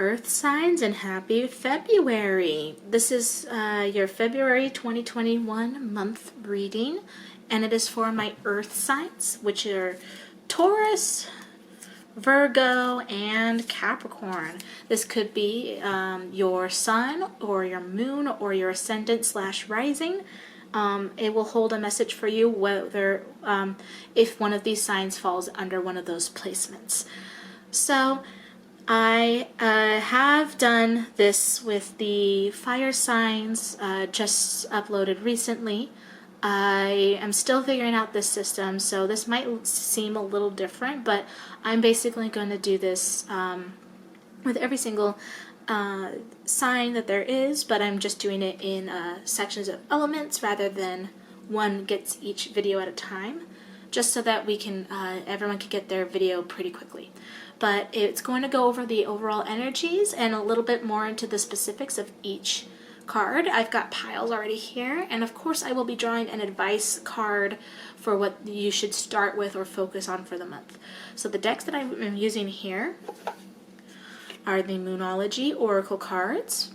Earth signs, and happy February. This is your February 2021 month reading, and it is for my Earth signs, which are Taurus, Virgo, and Capricorn. This could be your sun or your moon or your ascendant / rising. It will hold a message for you whether if one of these signs falls under one of those placements. So I have done this with the fire signs, just uploaded recently. I am still figuring out this system, so this might seem a little different, but I'm basically going to do this with every single sign that there is, but I'm just doing it in sections of elements rather than one gets each video at a time, just so that we can everyone can get their video pretty quickly. But it's going to go over the overall energies and a little bit more into the specifics of each card. I've got piles already here, and of course I will be drawing an advice card for what you should start with or focus on for the month. So the decks that I'm using here are the Moonology Oracle cards.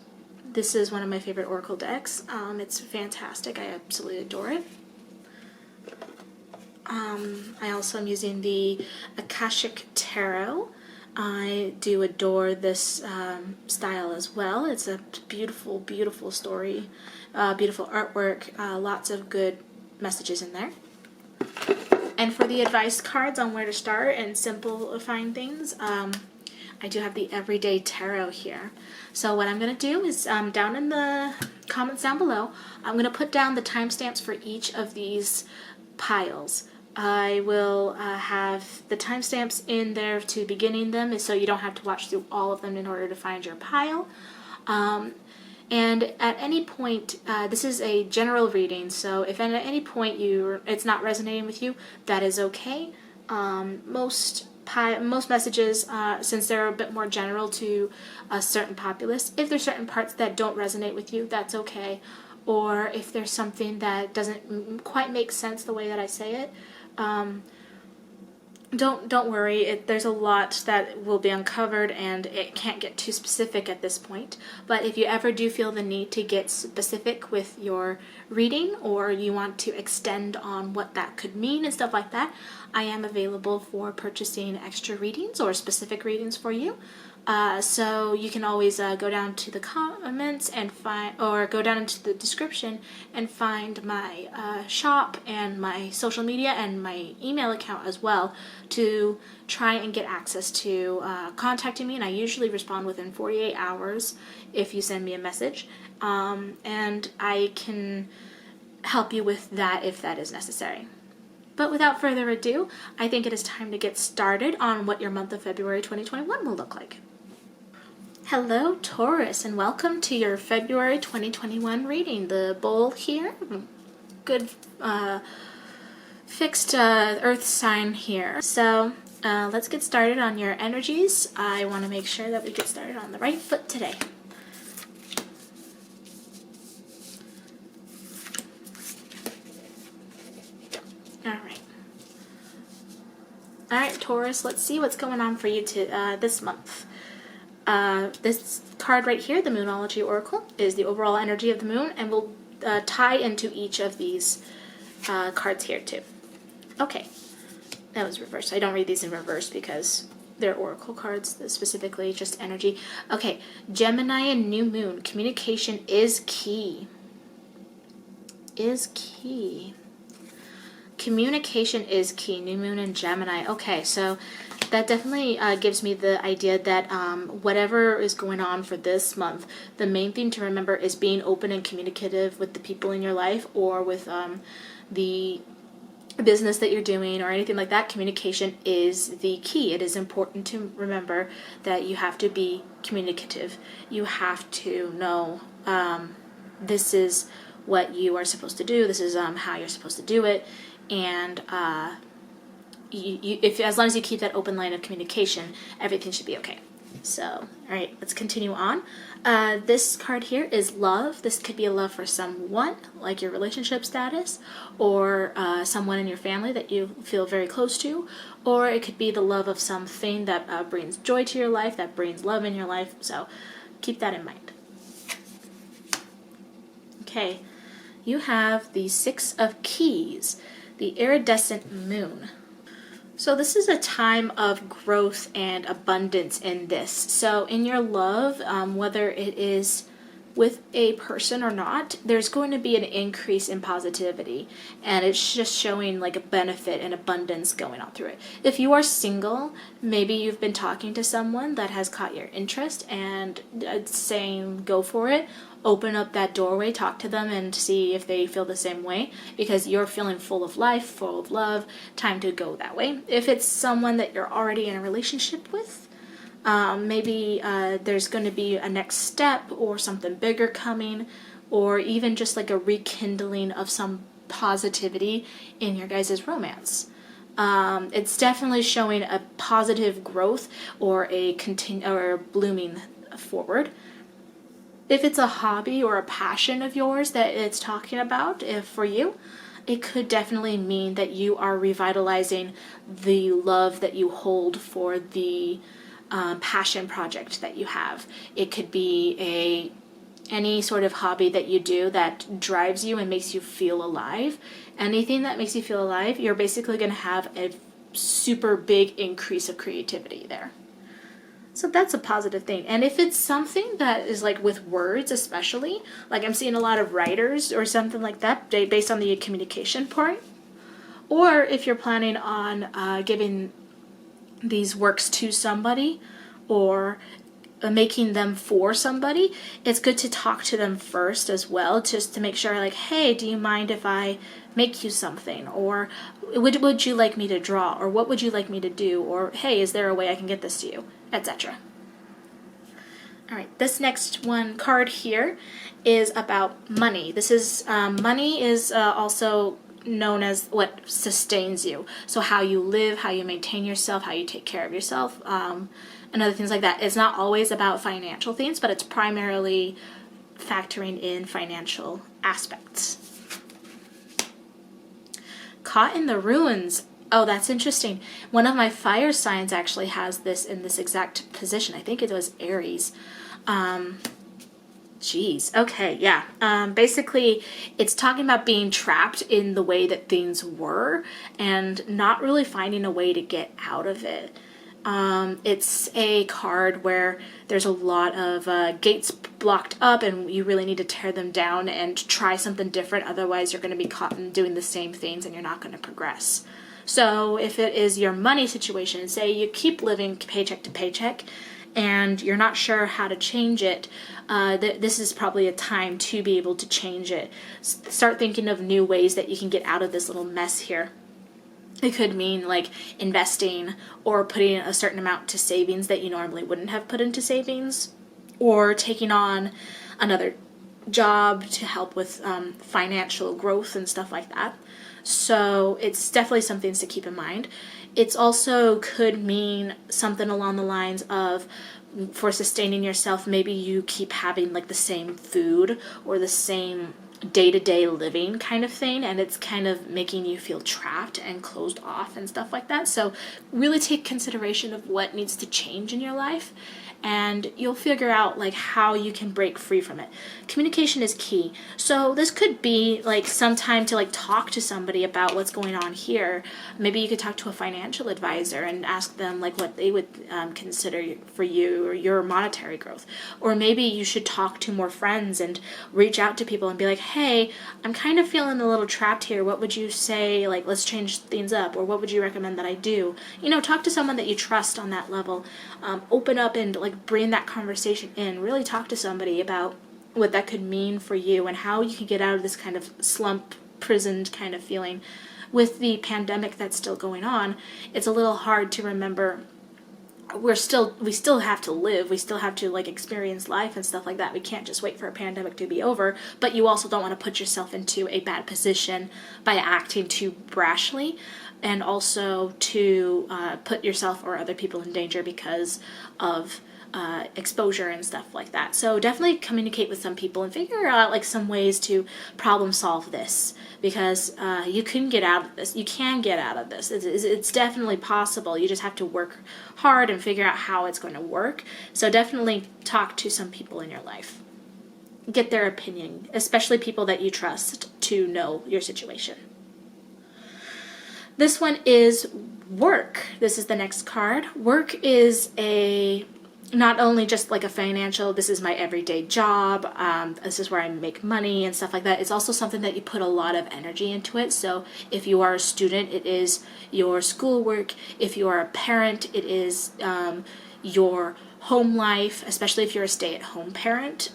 This is one of my favorite Oracle decks. It's fantastic. I absolutely adore it. I also am using the Akashic Tarot. I do adore this style as well. It's a beautiful, beautiful story, beautiful artwork, lots of good messages in there. And for the advice cards on where to start and simplifying things, I do have the Everyday Tarot here. So what I'm going to do is down in the comments down below, I'm going to put down the timestamps for each of these piles. I will have the timestamps in there to beginning them, so you don't have to watch through all of them in order to find your pile. And at any point, this is a general reading, so if at any point it's not resonating with you, that is okay. Most messages, since they're a bit more general to a certain populace, if there's certain parts that don't resonate with you, that's okay. Or if there's something that doesn't quite make sense the way that I say it, don't worry. There's a lot that will be uncovered, and it can't get too specific at this point. But if you ever do feel the need to get specific with your reading, or you want to extend on what that could mean and stuff like that, I am available for purchasing extra readings or specific readings for you. So you can always go down to the comments and find, or go down into the description and find my shop and my social media and my email account as well, to try and get access to contacting me. And I usually respond within 48 hours if you send me a message, and I can help you with that if that is necessary. But without further ado, I think it is time to get started on what your month of February 2021 will look like. Hello Taurus, and welcome to your February 2021 reading. The bowl here, good fixed earth sign here. So let's get started on your energies. I want to make sure that we get started on the right foot today. Alright Taurus, let's see what's going on for you this month. This card right here, the Moonology Oracle, is the overall energy of the moon, and will tie into each of these cards here too. Okay, that was reversed. I don't read these in reverse because they're oracle cards, specifically just energy. Okay, Gemini and New Moon. Communication is key. Communication is key. New Moon and Gemini. Okay, so that definitely gives me the idea that whatever is going on for this month, the main thing to remember is being open and communicative with the people in your life, or with the business that you're doing or anything like that. Communication is the key. It is important to remember that you have to be communicative. You have to know this is what you are supposed to do. This is how you're supposed to do it. And as long as you keep that open line of communication, everything should be okay. So, all right, let's continue on. This card here is love. This could be a love for someone, like your relationship status, or someone in your family that you feel very close to, or it could be the love of something that brings joy to your life, that brings love in your life. So keep that in mind. Okay, you have the Six of Keys, the iridescent moon. So this is a time of growth and abundance in this. So in your love, whether it is with a person or not, there's going to be an increase in positivity, and it's just showing like a benefit and abundance going on through it. If you are single, maybe you've been talking to someone that has caught your interest and saying go for it. Open up that doorway, talk to them, and see if they feel the same way, because you're feeling full of life, full of love. Time to go that way. If it's someone that you're already in a relationship with, maybe there's going to be a next step or something bigger coming, or even just like a rekindling of some positivity in your guys' romance. It's definitely showing a positive growth or a blooming forward. If it's a hobby or a passion of yours that it's talking about, if for you, it could definitely mean that you are revitalizing the love that you hold for the passion project that you have. It could be any sort of hobby that you do that drives you and makes you feel alive. Anything that makes you feel alive, you're basically going to have a super big increase of creativity there. So that's a positive thing. And if it's something that is like with words especially, like I'm seeing a lot of writers or something like that based on the communication part, or if you're planning on giving these works to somebody or making them for somebody, it's good to talk to them first as well, just to make sure like, hey, do you mind if I make you something? Or would you like me to draw? Or what would you like me to do? Or hey, is there a way I can get this to you? Etc. All right, this next one card here is about money. This is money is also known as what sustains you. So how you live, how you maintain yourself, how you take care of yourself, and other things like that. It's not always about financial things, but it's primarily factoring in financial aspects. Caught in the ruins. Oh, that's interesting. One of my fire signs actually has this in this exact position. I think it was Aries. Okay, yeah. Basically, it's talking about being trapped in the way that things were and not really finding a way to get out of it. It's a card where there's a lot of gates blocked up and you really need to tear them down and try something different. Otherwise, you're going to be caught in doing the same things and you're not going to progress. So if it is your money situation, say you keep living paycheck to paycheck and you're not sure how to change it, this is probably a time to be able to change it. Start thinking of new ways that you can get out of this little mess here. It could mean like investing or putting a certain amount to savings that you normally wouldn't have put into savings, or taking on another job to help with financial growth and stuff like that. So it's definitely some things to keep in mind. It's also could mean something along the lines of, for sustaining yourself, maybe you keep having like the same food or the same day-to-day living kind of thing, and it's kind of making you feel trapped and closed off and stuff like that. So really take consideration of what needs to change in your life, and you'll figure out like how you can break free from it. Communication is key. So this could be like some time to like talk to somebody about what's going on here. Maybe you could talk to a financial advisor and ask them like what they would consider for you or your monetary growth. Or maybe you should talk to more friends and reach out to people and be like, hey, I'm kind of feeling a little trapped here. What would you say? Like, let's change things up. Or what would you recommend that I do? You know, talk to someone that you trust on that level. Open up and like bring that conversation in. Really talk to somebody about what that could mean for you and how you can get out of this kind of slump, prisoned kind of feeling. With the pandemic that's still going on, it's a little hard to remember we still have to live. We still have to like experience life and stuff like that. We can't just wait for a pandemic to be over, but you also don't want to put yourself into a bad position by acting too brashly. and also to put yourself or other people in danger because of exposure and stuff like that. So definitely communicate with some people and figure out like some ways to problem solve this, because you can get out of this. You can get out of this. It's definitely possible. You just have to work hard and figure out how it's going to work. So definitely talk to some people in your life. Get their opinion, especially people that you trust to know your situation. This one is work. This is the next card. Work is not only just like a financial, this is my everyday job, this is where I make money and stuff like that. It's also something that you put a lot of energy into it. So if you are a student, it is your schoolwork. If you are a parent, it is your home life, especially if you're a stay-at-home parent.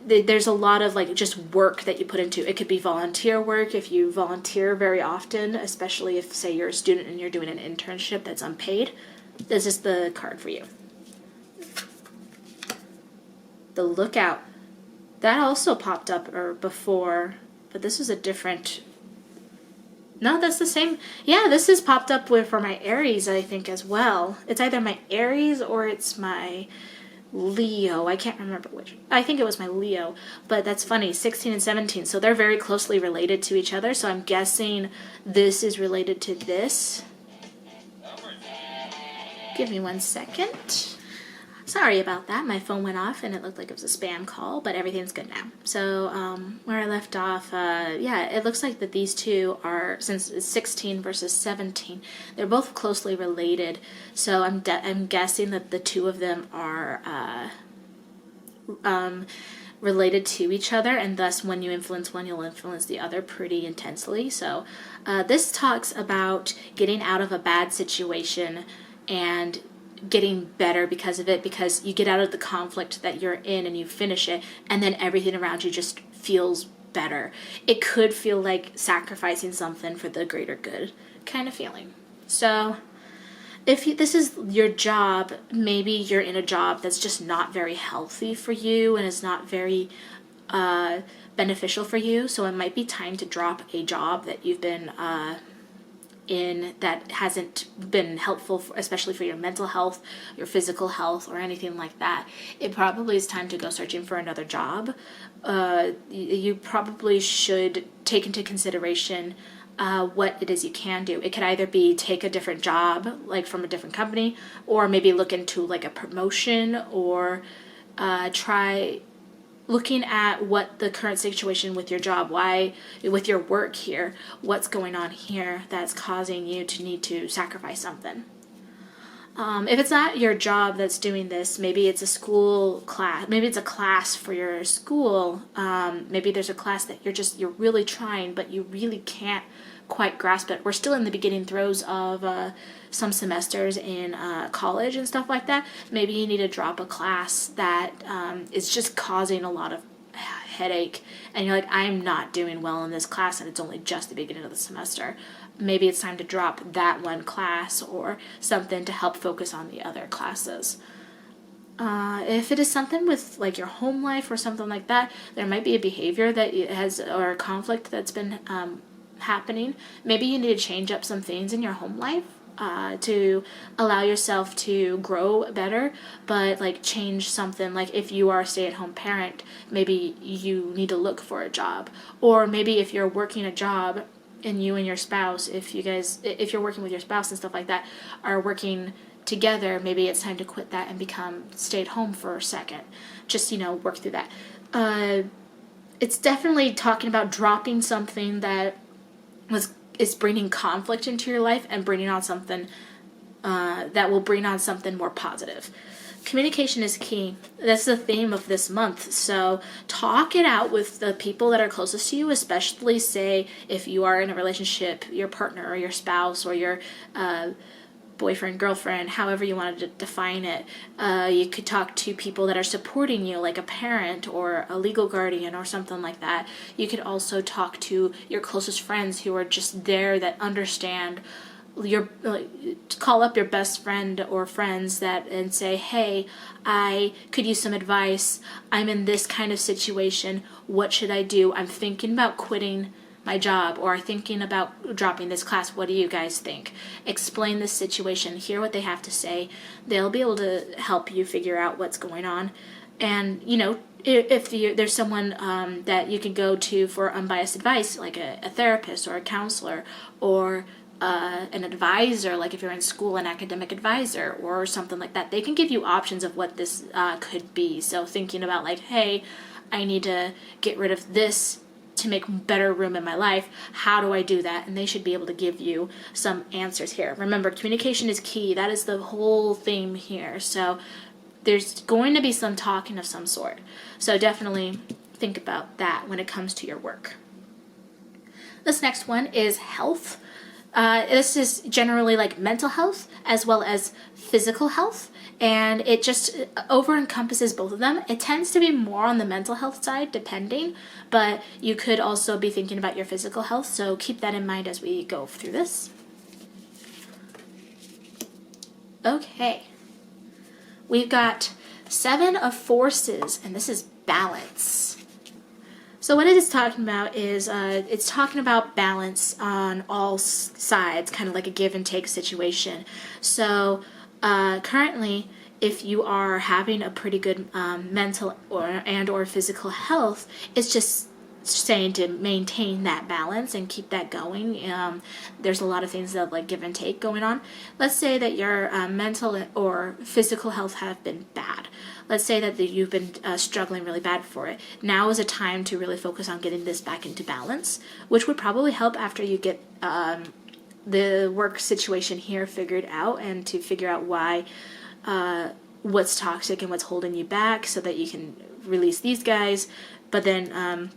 There's a lot of like just work that you put into it. It could be volunteer work if you volunteer very often, especially if, say, you're a student and you're doing an internship that's unpaid. This is the card for you. The Lookout. That also popped up before, but this is a different... No, that's the same. Yeah, this has popped up for my Aries, I think, as well. It's either my Aries or it's my Leo. I can't remember which. I think it was my Leo, but that's funny. 16 and 17, so they're very closely related to each other, so I'm guessing this is related to this. Give me 1 second. Sorry about that. My phone went off and it looked like it was a spam call, but everything's good now. So where I left off, yeah, it looks like that these two are, since it's 16 versus 17, they're both closely related. So I'm guessing that the two of them are related to each other, and thus when you influence one, you'll influence the other pretty intensely. So this talks about getting out of a bad situation and getting better because of it, because you get out of the conflict that you're in and you finish it, and then everything around you just feels better. It could feel like sacrificing something for the greater good kind of feeling. So if this is your job, maybe you're in a job that's just not very healthy for you and is not very beneficial for you, so it might be time to drop a job that you've been in that hasn't been helpful, especially for your mental health, your physical health, or anything like that. It probably is time to go searching for another job. You probably should take into consideration what it is you can do. It could either be take a different job, like from a different company, or maybe look into like a promotion, or try looking at what the current situation with your job, with your work here, what's going on here that's causing you to need to sacrifice something. If it's not your job that's doing this, maybe it's a school class, maybe it's a class for your school, maybe there's a class that you're really trying, but you really can't quite grasp it. We're still in the beginning throes of some semesters in college and stuff like that. Maybe you need to drop a class that is just causing a lot of headache, and you're like, I'm not doing well in this class and it's only just the beginning of the semester. Maybe it's time to drop that one class or something to help focus on the other classes. If it is something with like your home life or something like that, there might be a behavior that has, or a conflict that's been happening. Maybe you need to change up some things in your home life to allow yourself to grow better, but like change something. Like if you are a stay-at-home parent, maybe you need to look for a job, or maybe if you're working a job and you and your spouse, if you're working with your spouse and stuff like that, are working together, maybe it's time to quit that and become stay at home for a second. Just, work through that. It's definitely talking about dropping something that is bringing conflict into your life and bringing on something that will bring on something more positive. Communication is key. That's the theme of this month. So talk it out with the people that are closest to you, especially, say, if you are in a relationship, your partner or your spouse or your boyfriend, girlfriend, however you want to define it. You could talk to people that are supporting you, like a parent or a legal guardian or something like that. You could also talk to your closest friends who are just there, that understand. Call up your best friend or friends and say, hey, I could use some advice. I'm in this kind of situation. What should I do? I'm thinking about quitting my job, or thinking about dropping this class. What do you guys think? Explain this situation, hear what they have to say. They'll be able to help you figure out what's going on. And, you know, if there's someone that you can go to for unbiased advice, like a therapist or a counselor, or an advisor, like if you're in school, an academic advisor or something like that, they can give you options of what this could be. So thinking about like, hey, I need to get rid of this to make better room in my life. How do I do that? And they should be able to give you some answers here. Remember, communication is key. That is the whole theme here. So there's going to be some talking of some sort. So definitely think about that when it comes to your work. This next one is health. This is generally like mental health as well as physical health, and it just over encompasses both of them. It tends to be more on the mental health side depending, but you could also be thinking about your physical health, so keep that in mind as we go through this. Okay, we've got 7 of Forces, and this is balance. So what it is talking about is it's talking about balance on all sides, kind of like a give and take situation. So currently, if you are having a pretty good mental or physical health, it's just saying to maintain that balance and keep that going. There's a lot of things that like give and take going on. Let's say that your mental or physical health have been bad. Let's say that you've been struggling really bad for it. Now is a time to really focus on getting this back into balance, which would probably help after you get the work situation here figured out, and to figure out why, what's toxic and what's holding you back, so that you can release these guys, but then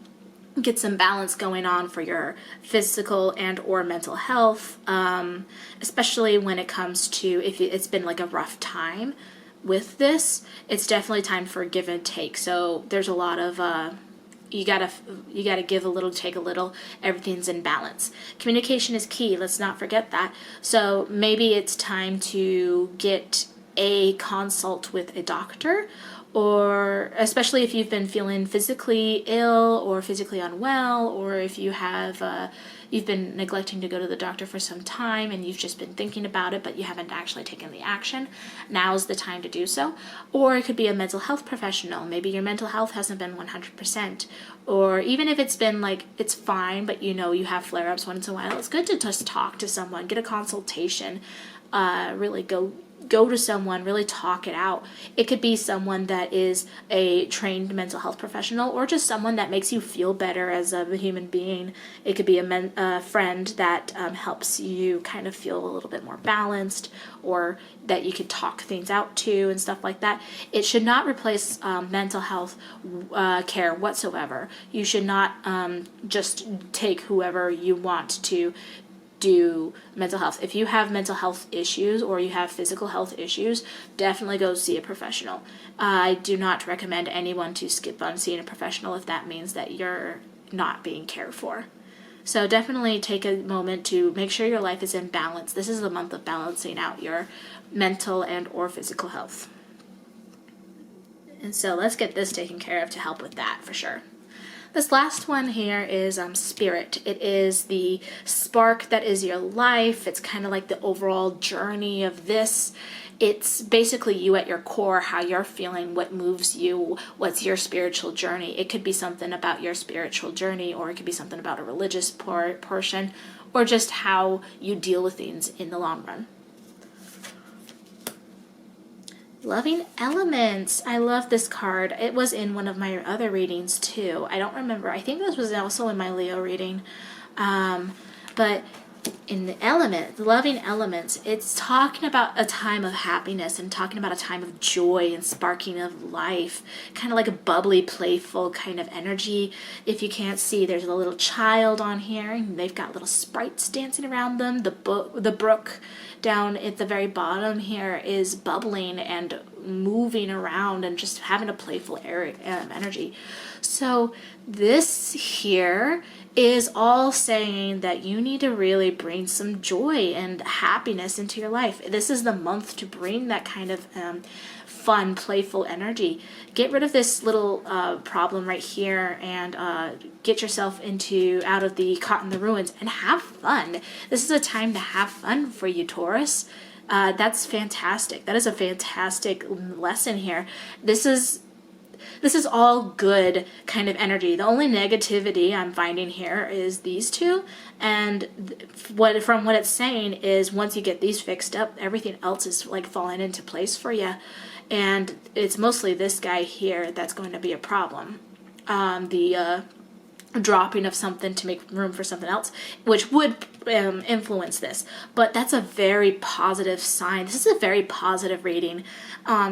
get some balance going on for your physical and or mental health, especially when it comes to if it's been like a rough time with this. It's definitely time for give and take. So there's a lot of you gotta give a little, take a little. Everything's in balance. Communication is key. Let's not forget that. So maybe it's time to get a consult with a doctor, or especially if you've been feeling physically ill or physically unwell, or if you have you've been neglecting to go to the doctor for some time and you've just been thinking about it but you haven't actually taken the action. Now's the time to do so. Or it could be a mental health professional. Maybe your mental health hasn't been 100%, or even if it's been like it's fine but you know you have flare-ups once in a while, it's good to just talk to someone, get a consultation, really go to someone, really talk it out. It could be someone that is a trained mental health professional, or just someone that makes you feel better as a human being. It could be a friend that helps you kind of feel a little bit more balanced, or that you could talk things out to and stuff like that. It should not replace mental health care whatsoever. You should not just take whoever you want to do mental health. If you have mental health issues or you have physical health issues, definitely go see a professional. I do not recommend anyone to skip on seeing a professional if that means that you're not being cared for. So definitely take a moment to make sure your life is in balance. This is the month of balancing out your mental and or physical health. And so let's get this taken care of to help with that for sure. This last one here is spirit. It is the spark that is your life. It's kind of like the overall journey of this. It's basically you at your core, how you're feeling, what moves you, what's your spiritual journey. It could be something about your spiritual journey, or it could be something about a religious portion, or just how you deal with things in the long run. Loving elements. I love this card. It was in one of my other readings too. I don't remember. I think this was also in my Leo reading. But in the loving elements, it's talking about a time of happiness and talking about a time of joy and sparking of life, kind of like a bubbly, playful kind of energy. If you can't see, there's a little child on here, and they've got little sprites dancing around them. The brook down at the very bottom here is bubbling and moving around and just having a playful energy. So this here is all saying that you need to really bring some joy and happiness into your life. This is the month to bring that kind of fun, playful energy. Get rid of this little problem right here and get yourself out of the caught in the ruins and have fun. This is a time to have fun for you, Taurus. That's fantastic. That is a fantastic lesson here. This is all good kind of energy. The only negativity I'm finding here is these two, and from what it's saying is once you get these fixed up, everything else is like falling into place for you. And it's mostly this guy here that's going to be a problem. The dropping of something to make room for something else, which would influence this. But that's a very positive sign. This is a very positive reading.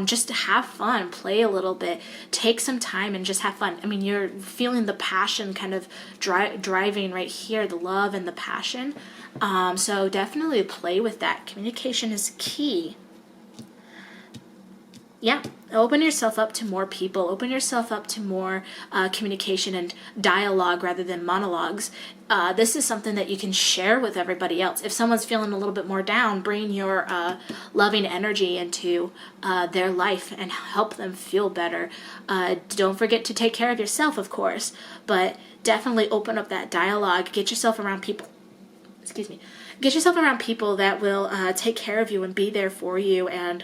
Just to have fun, play a little bit, take some time and just have fun. I mean, you're feeling the passion kind of driving right here, the love and the passion. So definitely play with that. Communication is key. Yeah, open yourself up to more people. Open yourself up to more communication and dialogue rather than monologues. This is something that you can share with everybody else. If someone's feeling a little bit more down, bring your loving energy into their life and help them feel better. Don't forget to take care of yourself, of course, but definitely open up that dialogue. Get yourself around people. Get yourself around people that will take care of you and be there for you and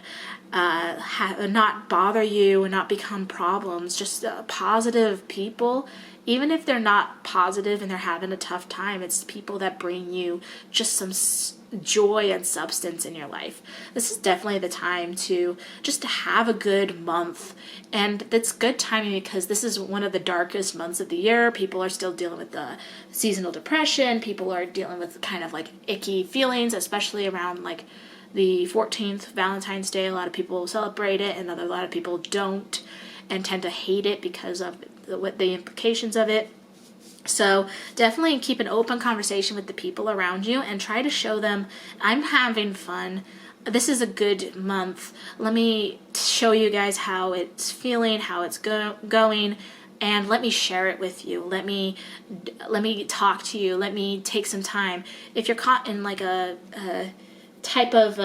not bother you and not become problems. Just positive people. Even if they're not positive and they're having a tough time, it's people that bring you just some joy and substance in your life. This is definitely the time to just have a good month. And it's good timing because this is one of the darkest months of the year. People are still dealing with the seasonal depression. People are dealing with kind of like icky feelings, especially around like the 14th, Valentine's Day. A lot of people celebrate it and a lot of people don't and tend to hate it because of the implications of it. So definitely keep an open conversation with the people around you and try to show them, I'm having fun. This is a good month. Let me show you guys how it's feeling, how it's going, and let me share it with you. Let me talk to you. Let me take some time. If you're caught in like a type of,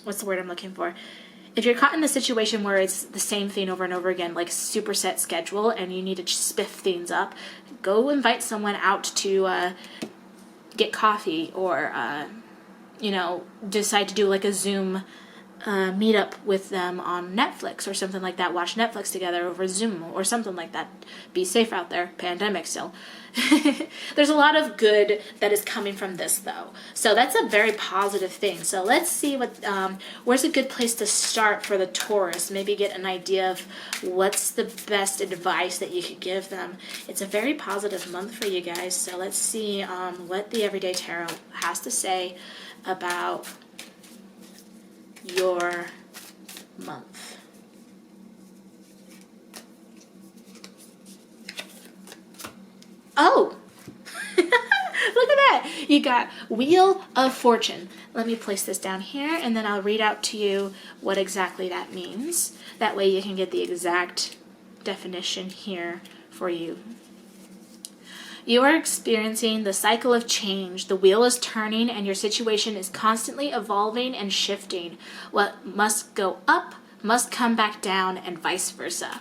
what's the word I'm looking for? If you're caught in a situation where it's the same thing over and over again, like super set schedule, and you need to spiff things up, go invite someone out to get coffee or, decide to do like a Zoom meet up with them on Netflix or something like that. Watch Netflix together over Zoom or something like that. Be safe out there. Pandemic still. There's a lot of good that is coming from this though. So that's a very positive thing. So let's see where's a good place to start for the Taurus. Maybe get an idea of what's the best advice that you could give them. It's a very positive month for you guys. So let's see what the Everyday Tarot has to say about your month. Oh, look at that. You got Wheel of Fortune. Let me place this down here and then I'll read out to you what exactly that means. That way you can get the exact definition here for you. You are experiencing the cycle of change. The wheel is turning and your situation is constantly evolving and shifting. What must go up must come back down and vice versa.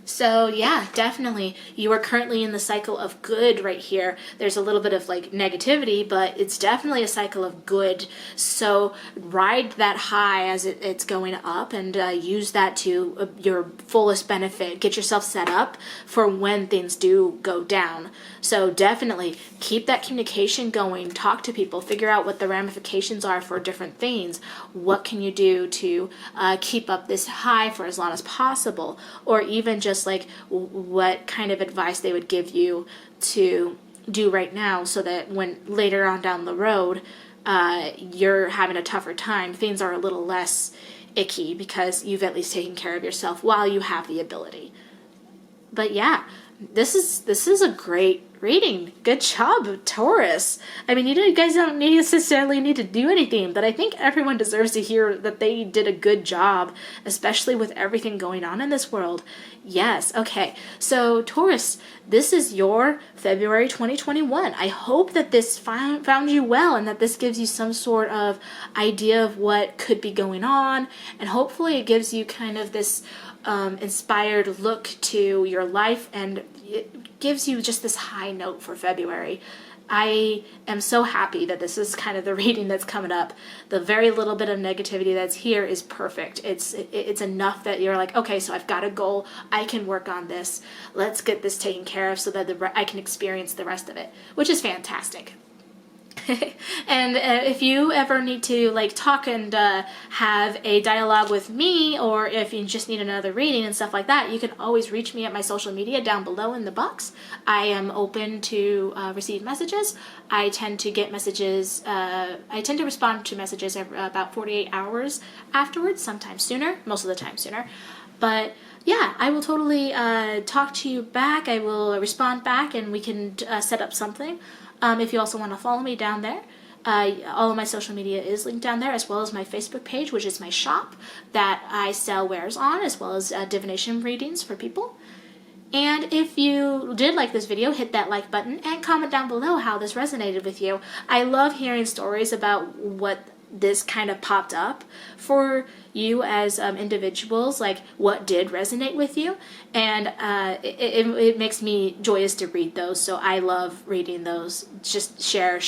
So yeah, definitely you are currently in the cycle of good right here. There's a little bit of like negativity, but it's definitely a cycle of good. So ride that high as it's going up and use that to your fullest benefit. Get yourself set up for when things do go down. So definitely keep that communication going. Talk to people. Figure out what the ramifications are for different things. What can you do to keep up this high for as long as possible? Or even just like what kind of advice they would give you to do right now so that when later on down the road you're having a tougher time, things are a little less icky because you've at least taken care of yourself while you have the ability. But yeah, this is a great reading. Good job, Taurus. I mean, you guys don't necessarily need to do anything, but I think everyone deserves to hear that they did a good job, especially with everything going on in this world. Yes, okay. So, Taurus, this is your February 2021. I hope that this found you well and that this gives you some sort of idea of what could be going on, and hopefully it gives you kind of this inspired look to your life, and it gives you just this high note for February. I am so happy that this is kind of the reading that's coming up. The very little bit of negativity that's here is perfect. It's enough that you're like, okay, so I've got a goal. I can work on this. Let's get this taken care of so that I can experience the rest of it, which is fantastic. And if you ever need to like talk and have a dialogue with me, or if you just need another reading and stuff like that, you can always reach me at my social media down below in the box. I am open to receive messages. I tend to get messages, I tend to respond to messages about 48 hours afterwards, sometimes sooner, most of the time sooner. But yeah, I will totally talk to you back. I will respond back, and we can set up something. If you also want to follow me down there, all of my social media is linked down there, as well as my Facebook page, which is my shop that I sell wares on, as well as divination readings for people. And if you did like this video, hit that like button and comment down below how this resonated with you. I love hearing stories about what this kind of popped up for you as individuals, like what did resonate with you, and it makes me joyous to read those. So I love reading those. Just share.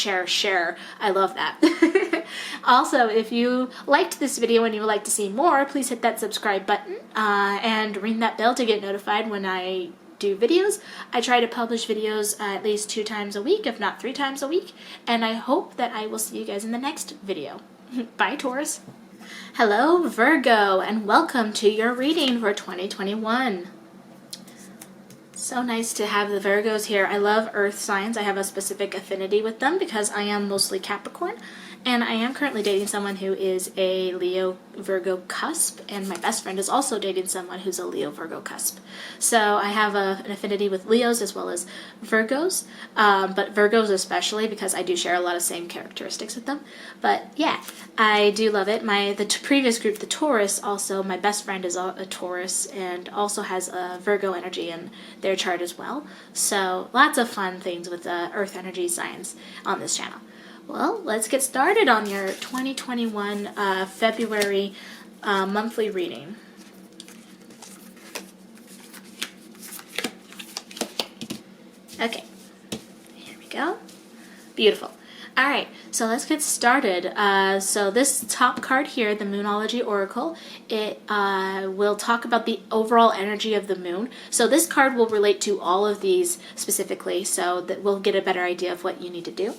I love that. Also, if you liked this video and you would like to see more, please hit that subscribe button and ring that bell to get notified when I do videos. I try to publish videos at least 2 times a week, if not 3 times a week, and I hope that I will see you guys in the next video. Bye, Taurus. Hello, Virgo, and welcome to your reading for 2021. So nice to have the Virgos here. I love earth signs. I have a specific affinity with them because I am mostly Capricorn, and I am currently dating someone who is a Leo Virgo cusp, and my best friend is also dating someone who's a Leo Virgo cusp. So I have an affinity with Leos as well as Virgos, but Virgos especially because I do share a lot of same characteristics with them. But yeah, I do love it. The previous group, the Taurus, also my best friend is a Taurus and also has a Virgo energy in their chart as well. So lots of fun things with the earth energy signs on this channel. Well, let's get started on your 2021 February monthly reading. Okay, here we go. Beautiful. All right, so let's get started. So this top card here, the Moonology Oracle, it will talk about the overall energy of the moon. So this card will relate to all of these specifically, so that we'll get a better idea of what you need to do.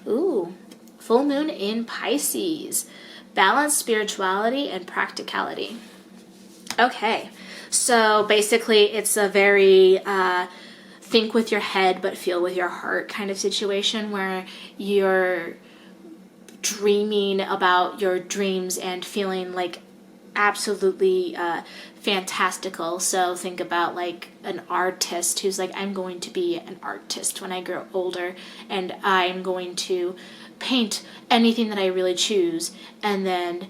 Ooh, full moon in Pisces. Balance, spirituality, and practicality. Okay, so basically it's a very think with your head but feel with your heart kind of situation where you're dreaming about your dreams and feeling like absolutely fantastical. So think about like an artist who's like, I'm going to be an artist when I grow older, and I'm going to paint anything that I really choose. And then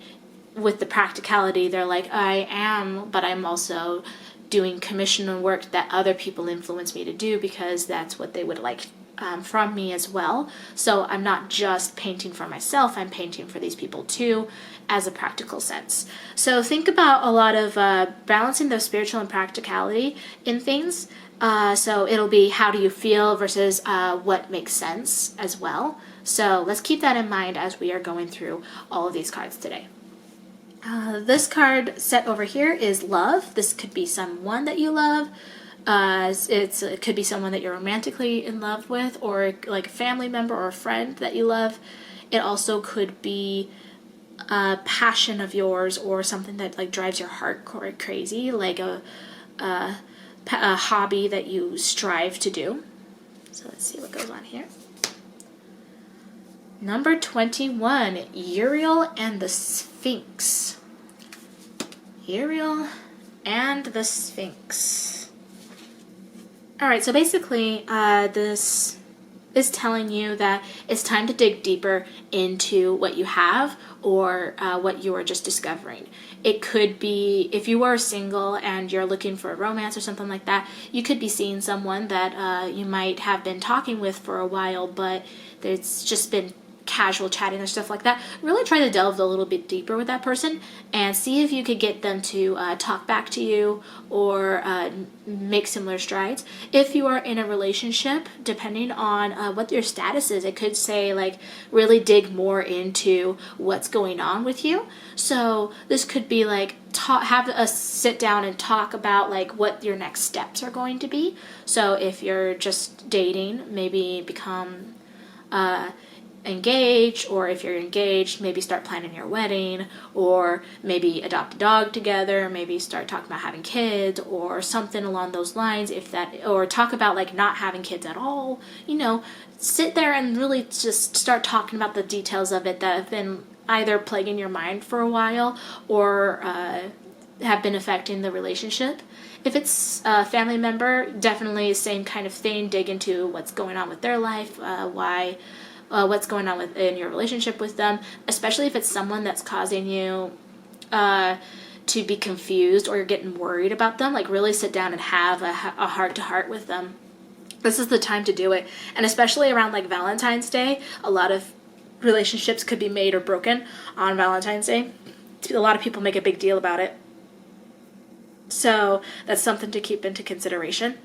with the practicality, they're like, I am, but I'm also doing commission work that other people influence me to do because that's what they would like from me as well. So I'm not just painting for myself, I'm painting for these people too, as a practical sense. So think about a lot of balancing the spiritual and practicality in things. So it'll be how do you feel versus what makes sense as well. So let's keep that in mind as we are going through all of these cards today. This card set over here is love. This could be someone that you love. It could be someone that you're romantically in love with, or like a family member or a friend that you love. It also could be a passion of yours or something that like drives your heart crazy, like a hobby that you strive to do. So let's see what goes on here. Number 21, Uriel and the Sphinx. Uriel and the Sphinx. All right, so basically, this is telling you that it's time to dig deeper into what you have or what you are just discovering. It could be, if you are single and you're looking for a romance or something like that, you could be seeing someone that you might have been talking with for a while, but it's just been casual chatting or stuff like that. Really try to delve a little bit deeper with that person and see if you could get them to talk back to you or make similar strides. If you are in a relationship, depending on what your status is, it could say like really dig more into what's going on with you. So this could be like have a sit down and talk about like what your next steps are going to be. So if you're just dating, maybe become engaged, or if you're engaged, maybe start planning your wedding, or maybe adopt a dog together, maybe start talking about having kids or something along those lines. If that, or talk about like not having kids at all, sit there and really just start talking about the details of it that have been either plaguing your mind for a while or have been affecting the relationship. If it's a family member, definitely same kind of thing. Dig into what's going on with their life, what's going on in your relationship with them, especially if it's someone that's causing you to be confused or you're getting worried about them. Like really sit down and have a heart-to-heart with them. This is the time to do it. And especially around like Valentine's Day, a lot of relationships could be made or broken on Valentine's Day. A lot of people make a big deal about it. So that's something to keep into consideration.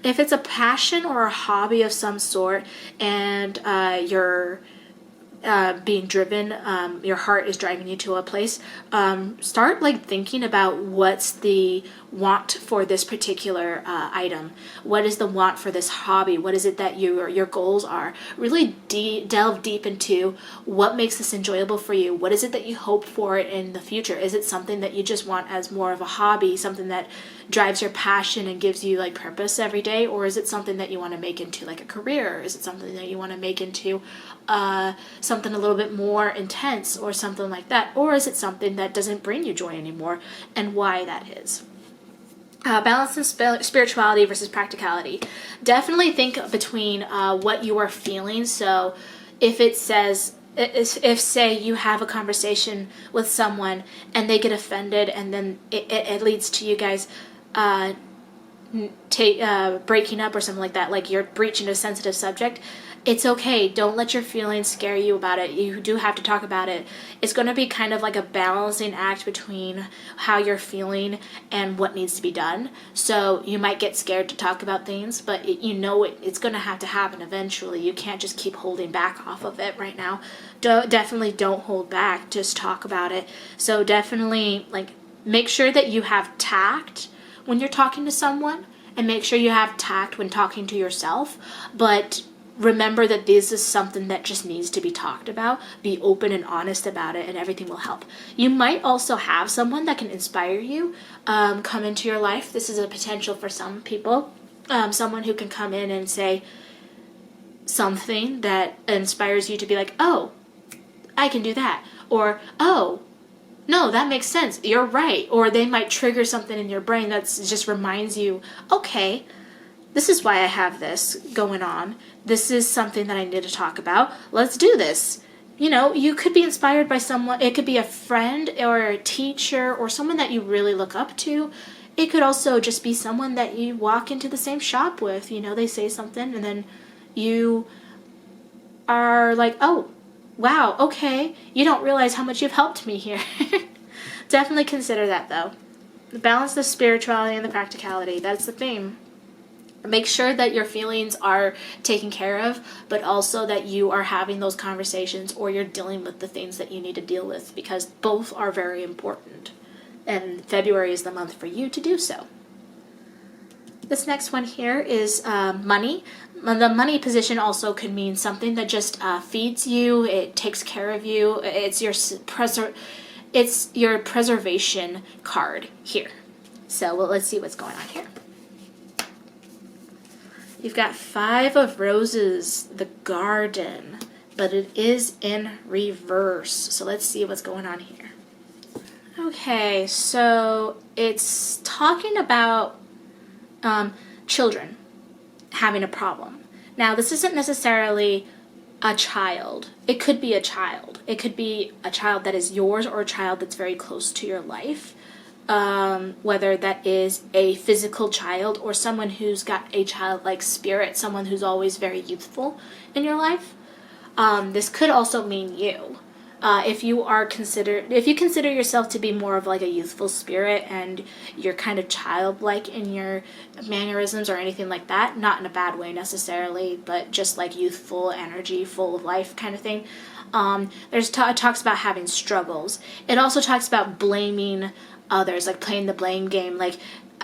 If it's a passion or a hobby of some sort and you're being driven, your heart is driving you to a place, start like thinking about what's the want for this particular item. What is the want for this hobby? What is it that your goals are? Really delve deep into what makes this enjoyable for you. What is it that you hope for in the future? Is it something that you just want as more of a hobby, something that drives your passion and gives you like purpose every day? Or is it something that you want to make into like a career? Or is it something that you want to make into something a little bit more intense or something like that? Or is it something that doesn't bring you joy anymore, and why that is? Balance in spirituality versus practicality. Definitely think between what you are feeling. So if it says, if say you have a conversation with someone and they get offended and then it leads to you guys breaking up or something like that, like you're breaching a sensitive subject, it's okay. Don't let your feelings scare you about it. You do have to talk about it. It's going to be kind of like a balancing act between how you're feeling and what needs to be done. So you might get scared to talk about things, but it's going to have to happen eventually. You can't just keep holding back off of it right now. Definitely don't hold back. Just talk about it. So definitely like make sure that you have tact when you're talking to someone, and make sure you have tact when talking to yourself. But remember that this is something that just needs to be talked about. Be open and honest about it, and everything will help. You might also have someone that can inspire you come into your life. This is a potential for some people. Someone who can come in and say something that inspires you to be like, oh, I can do that. Or, oh, no, that makes sense. You're right. Or they might trigger something in your brain that just reminds you, okay, this is why I have this going on. This is something that I need to talk about. Let's do this. You could be inspired by someone. It could be a friend or a teacher or someone that you really look up to. It could also just be someone that you walk into the same shop with. They say something and then you are like, oh, wow, okay. You don't realize how much you've helped me here. Definitely consider that, though. Balance the spirituality and the practicality. That's the theme. Make sure that your feelings are taken care of, but also that you are having those conversations or you're dealing with the things that you need to deal with, because both are very important. And February is the month for you to do so. This next one here is money. The money position also could mean something that just feeds you. It takes care of you. It's your preservation card here. So let's see what's going on here. You've got 5 of Roses, the Garden, but it is in reverse. So let's see what's going on here. Okay, so it's talking about children. having a problem. Now, this isn't necessarily a child. It could be a child. It could be a child that is yours or a child that's very close to your life. Whether that is a physical child or someone who's got a childlike spirit, someone who's always very youthful in your life. This could also mean you. If you consider yourself to be more of like a youthful spirit and you're kind of childlike in your mannerisms or anything like that, not in a bad way necessarily, but just like youthful energy, full of life kind of thing. It talks about having struggles. It also talks about blaming others, like playing the blame game, like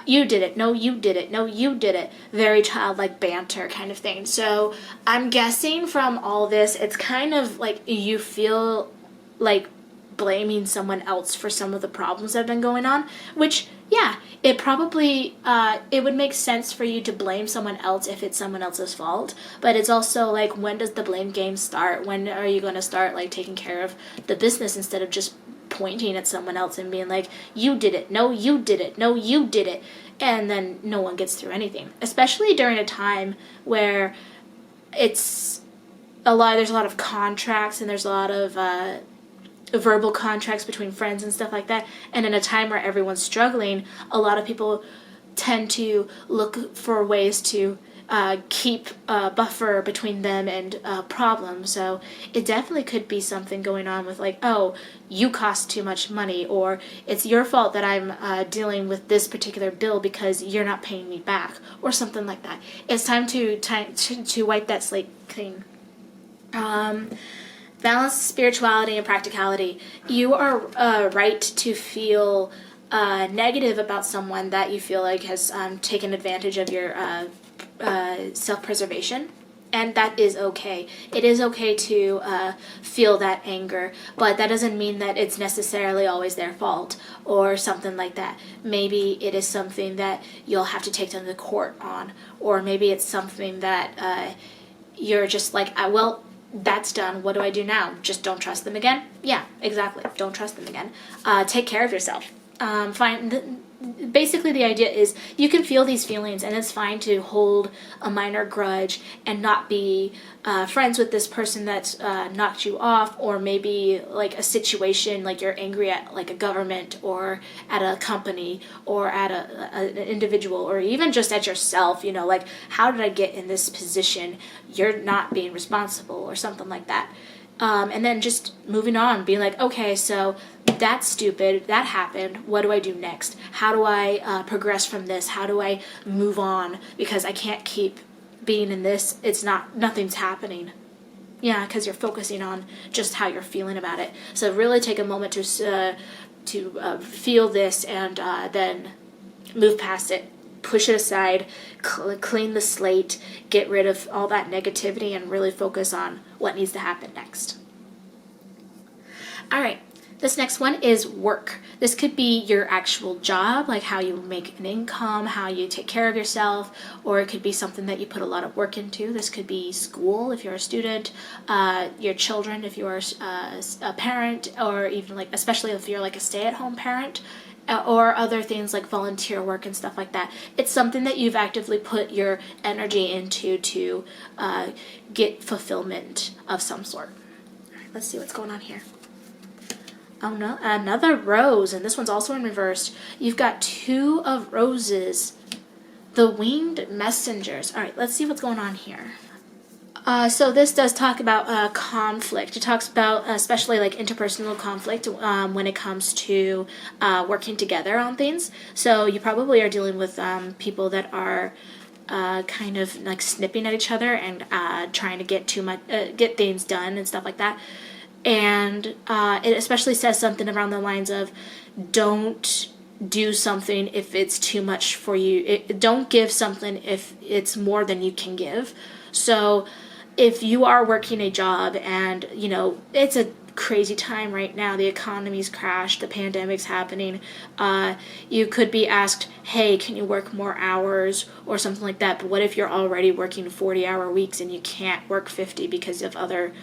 you did it, no you did it, no you did it, very childlike banter kind of thing. So I'm guessing from all this, it's kind of like you feel like blaming someone else for some of the problems that have been going on, which, yeah, it probably, it would make sense for you to blame someone else if it's someone else's fault, but it's also like, when does the blame game start? When are you going to start like taking care of the business instead of just pointing at someone else and being like, you did it, no you did it, no you did it, and then no one gets through anything, especially during a time where there's a lot of contracts and there's a lot of verbal contracts between friends and stuff like that, and in a time where everyone's struggling, a lot of people tend to look for ways to keep a buffer between them and problems. So it definitely could be something going on with like, oh, you cost too much money, or it's your fault that I'm dealing with this particular bill because you're not paying me back, or something like that. It's time to wipe that slate clean. Balance spirituality and practicality. You are right to feel negative about someone that you feel like has taken advantage of your self-preservation, and that is okay. It is okay to feel that anger, but that doesn't mean that it's necessarily always their fault or something like that. Maybe it is something that you'll have to take them to court on, or maybe it's something that you're just like, well, that's done. What do I do now? Just don't trust them again? Yeah, exactly. Don't trust them again. Take care of yourself. Basically, the idea is you can feel these feelings, and it's fine to hold a minor grudge and not be friends with this person that's knocked you off, or maybe like a situation like you're angry at like a government or at a company or at an individual, or even just at yourself, like, how did I get in this position? You're not being responsible or something like that. And then just moving on, being like, okay, so that's stupid, that happened, what do I do next? How do I progress from this? How do I move on? Because I can't keep being in this, nothing's happening. Yeah, because you're focusing on just how you're feeling about it. So really take a moment to feel this, and then move past it. Push it aside, clean the slate, get rid of all that negativity, and really focus on what needs to happen next. All right, this next one is work. This could be your actual job, like how you make an income, how you take care of yourself, or it could be something that you put a lot of work into. This could be school if you're a student, your children if you're a parent, or even like, especially if you're like a stay-at-home parent, or other things like volunteer work and stuff like that. It's something that you've actively put your energy into to get fulfillment of some sort. All right, let's see what's going on here. Oh no, another rose, and this one's also in reverse. You've got 2 of roses, the winged messengers. All right, let's see what's going on here. So this does talk about conflict. It talks about especially like interpersonal conflict when it comes to working together on things. So you probably are dealing with people that are kind of like snipping at each other and trying to get things done and stuff like that. And it especially says something around the lines of, don't do something if it's too much for you. Don't give something if it's more than you can give. So if you are working a job and, it's a crazy time right now, the economy's crashed, the pandemic's happening, you could be asked, hey, can you work more hours or something like that? But what if you're already working 40-hour weeks and you can't work 50 because of other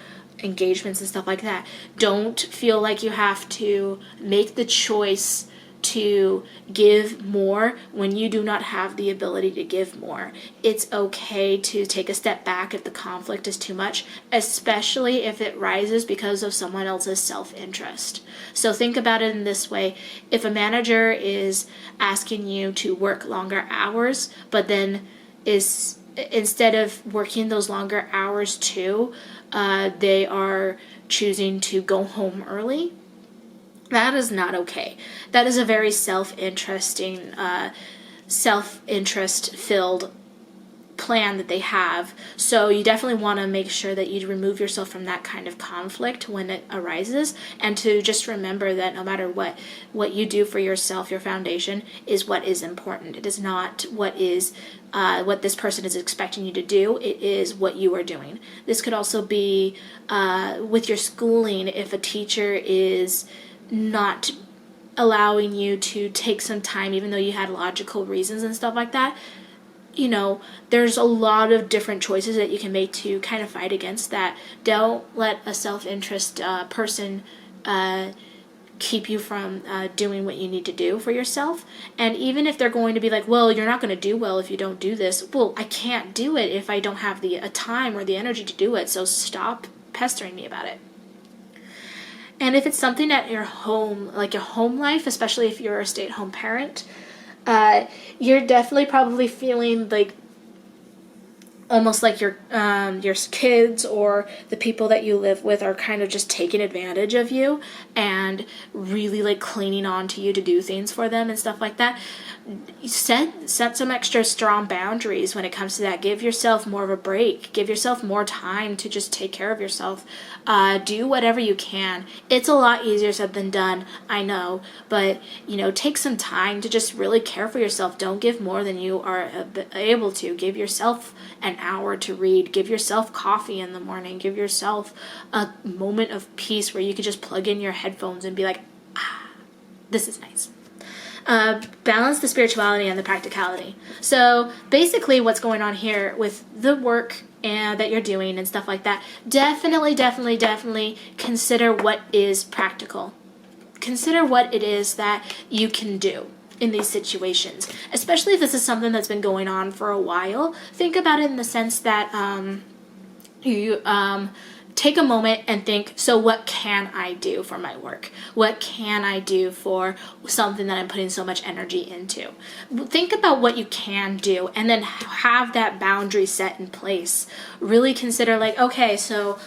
engagements and stuff like that? Don't feel like you have to make the choice to give more when you do not have the ability to give more. It's okay to take a step back if the conflict is too much, especially if it rises because of someone else's self-interest. So think about it in this way. If a manager is asking you to work longer hours, but then is, instead of working those longer hours too, they are choosing to go home early, that is not okay. That is a very self-interest filled plan that they have. So you definitely want to make sure that you remove yourself from that kind of conflict when it arises, and to just remember that no matter what you do for yourself, your foundation is what is important. It is not what this person is expecting you to do. It is what you are doing. This could also be with your schooling. If a teacher is not allowing you to take some time, even though you had logical reasons and stuff like that, there's a lot of different choices that you can make to kind of fight against that. Don't let a self-interest person keep you from doing what you need to do for yourself. And even if they're going to be like, well, you're not going to do well if you don't do this. Well, I can't do it if I don't have the time or the energy to do it. So stop pestering me about it. And if it's something at your home, like your home life, especially if you're a stay-at-home parent, you're definitely probably feeling like almost like your kids or the people that you live with are kind of just taking advantage of you and really like clinging on to you to do things for them and stuff like that. Set some extra strong boundaries when it comes to that. Give yourself more of a break. Give yourself more time to just take care of yourself. Do whatever you can. It's a lot easier said than done, I know, but take some time to just really care for yourself. Don't give more than you are able to. Give yourself an hour to read. Give yourself coffee in the morning. Give yourself a moment of peace where you could just plug in your headphones and be like, this is nice. Balance the spirituality and the practicality. So basically what's going on here with the work that you're doing and stuff like that, definitely consider what is practical. Consider what it is that you can do in these situations, especially if this is something that's been going on for a while. Think about it in the sense that you take a moment and think, so what can I do for my work? What can I do for something that I'm putting so much energy into? Think about what you can do and then have that boundary set in place. Really consider like, okay, so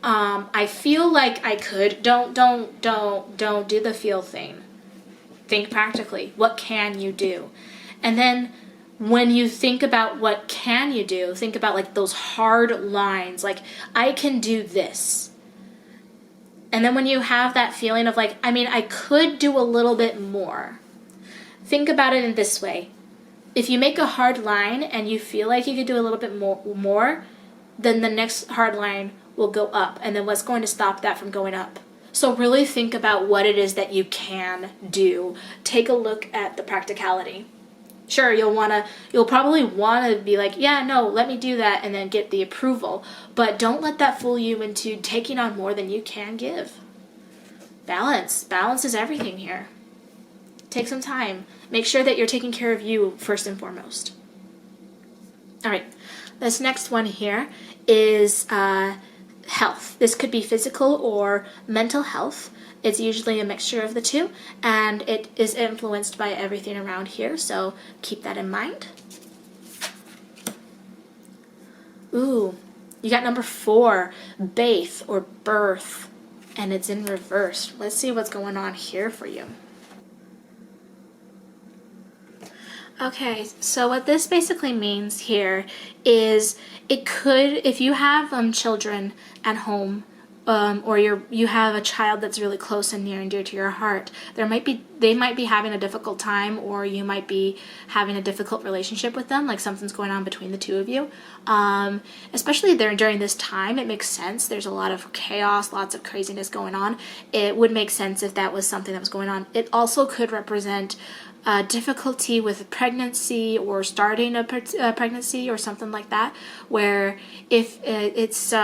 I feel like I could. Don't do the feel thing. Think practically. What can you do? And then when you think about what can you do, think about like those hard lines, like I can do this. And then when you have that feeling of like, I could do a little bit more, think about it in this way. If you make a hard line and you feel like you could do a little bit more, then the next hard line will go up. And then what's going to stop that from going up? So really think about what it is that you can do. Take a look at the practicality. Sure, you'll probably want to be like, yeah, no, let me do that, and then get the approval. But don't let that fool you into taking on more than you can give. Balance. Balance is everything here. Take some time. Make sure that you're taking care of you first and foremost. All right, this next one here is health. This could be physical or mental health. It's usually a mixture of the two, and it is influenced by everything around here, so keep that in mind. Ooh, you got number 4, Bath or birth, and it's in reverse. Let's see what's going on here for you. Okay, so what this basically means here is it could, if you have children at home, or you have a child that's really close and near and dear to your heart, they might be having a difficult time, or you might be having a difficult relationship with them, like something's going on between the two of you. Especially during this time, it makes sense. There's a lot of chaos, lots of craziness going on. It would make sense if that was something that was going on. It also could represent difficulty with pregnancy or starting a pregnancy or something like that, where if it's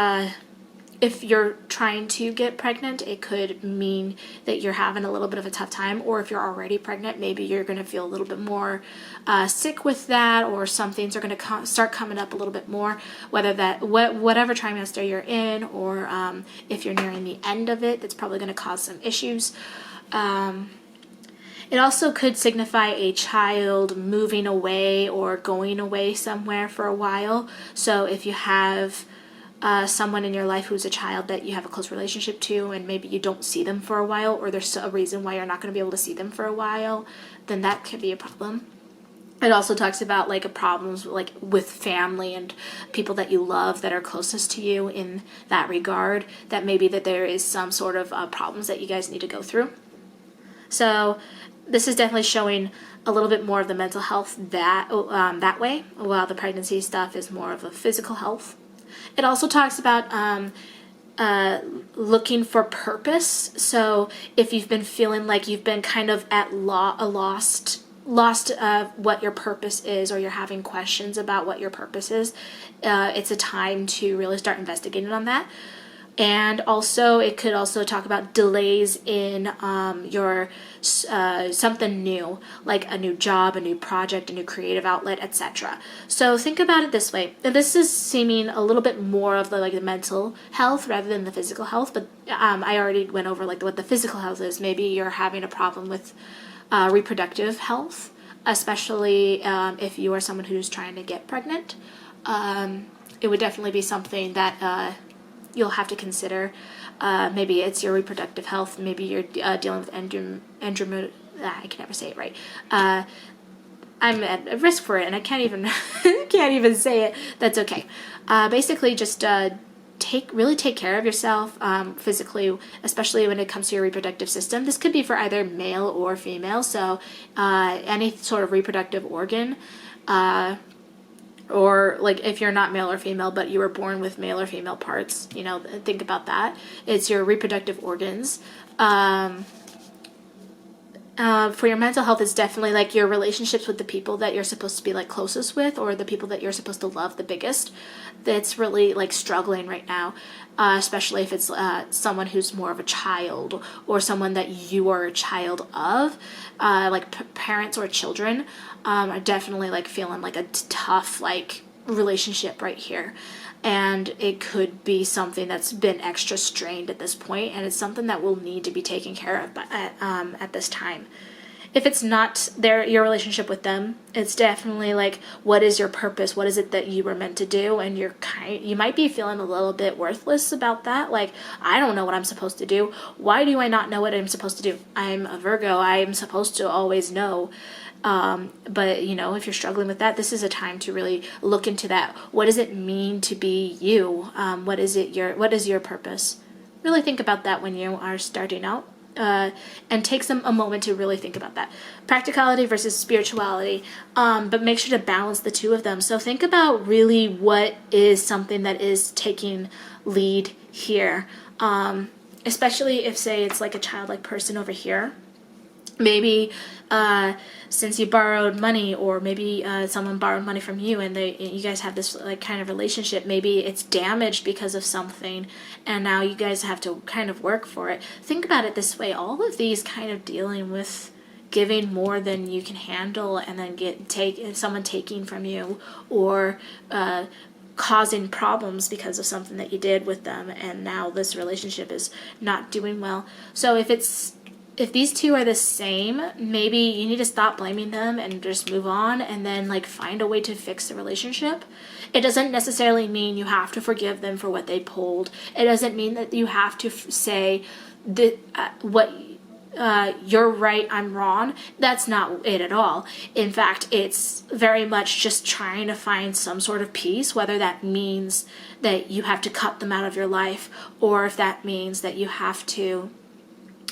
if you're trying to get pregnant, it could mean that you're having a little bit of a tough time. Or if you're already pregnant, maybe you're going to feel a little bit more sick with that, or some things are going to start coming up a little bit more, whether that whatever trimester you're in, or if you're nearing the end of it, that's probably going to cause some issues. It also could signify a child moving away or going away somewhere for a while. So if you have someone in your life who's a child that you have a close relationship to, and maybe you don't see them for a while, or there's a reason why you're not going to be able to see them for a while, then that could be a problem. It also talks about like problems like with family and people that you love that are closest to you in that regard, that maybe that there is some sort of problems that you guys need to go through. So this is definitely showing a little bit more of the mental health that way, while the pregnancy stuff is more of a physical health. It also talks about looking for purpose. So if you've been feeling like you've been kind of at lost what your purpose is, or you're having questions about what your purpose is, it's a time to really start investigating on that. And also, it could also talk about delays in your something new, like a new job, a new project, a new creative outlet, etc. So think about it this way. This is seeming a little bit more of the mental health rather than the physical health. But I already went over like what the physical health is. Maybe you're having a problem with reproductive health, especially if you are someone who's trying to get pregnant. It would definitely be something that you'll have to consider. Maybe it's your reproductive health. Maybe you're dealing with I can never say it right. I'm at risk for it, and I can't even can't even say it. That's okay. Basically, just really take care of yourself physically, especially when it comes to your reproductive system. This could be for either male or female. So any sort of reproductive organ. Or like if you're not male or female, but you were born with male or female parts, think about that. It's your reproductive organs. For your mental health, it's definitely like your relationships with the people that you're supposed to be like closest with, or the people that you're supposed to love the biggest. That's really like struggling right now, especially if it's someone who's more of a child, or someone that you are a child of, like parents or children. Are definitely like feeling like a tough like relationship right here, and it could be something that's been extra strained at this point, and it's something that will need to be taken care of at this time. If it's not your relationship with them, it's definitely like, what is your purpose? What is it that you were meant to do? And you might be feeling a little bit worthless about that. Like, I don't know what I'm supposed to do. Why do I not know what I'm supposed to do? I'm a Virgo. I'm supposed to always know. But if you're struggling with that, this is a time to really look into that. What does it mean to be you? What is your purpose? Really think about that when you are starting out. And take a moment to really think about that. Practicality versus spirituality, but make sure to balance the two of them. So think about really what is something that is taking lead here, especially if, say, it's like a childlike person over here. Maybe since you borrowed money, or maybe someone borrowed money from you, and you guys have this like kind of relationship. Maybe it's damaged because of something, and now you guys have to kind of work for it. Think about it this way: all of these kind of dealing with giving more than you can handle, and then someone taking from you, or causing problems because of something that you did with them, and now this relationship is not doing well. So if these two are the same, maybe you need to stop blaming them and just move on, and then like find a way to fix the relationship. It doesn't necessarily mean you have to forgive them for what they pulled. It doesn't mean that you have to say that you're right, I'm wrong. That's not it at all. In fact, it's very much just trying to find some sort of peace, whether that means that you have to cut them out of your life, or if that means that you have to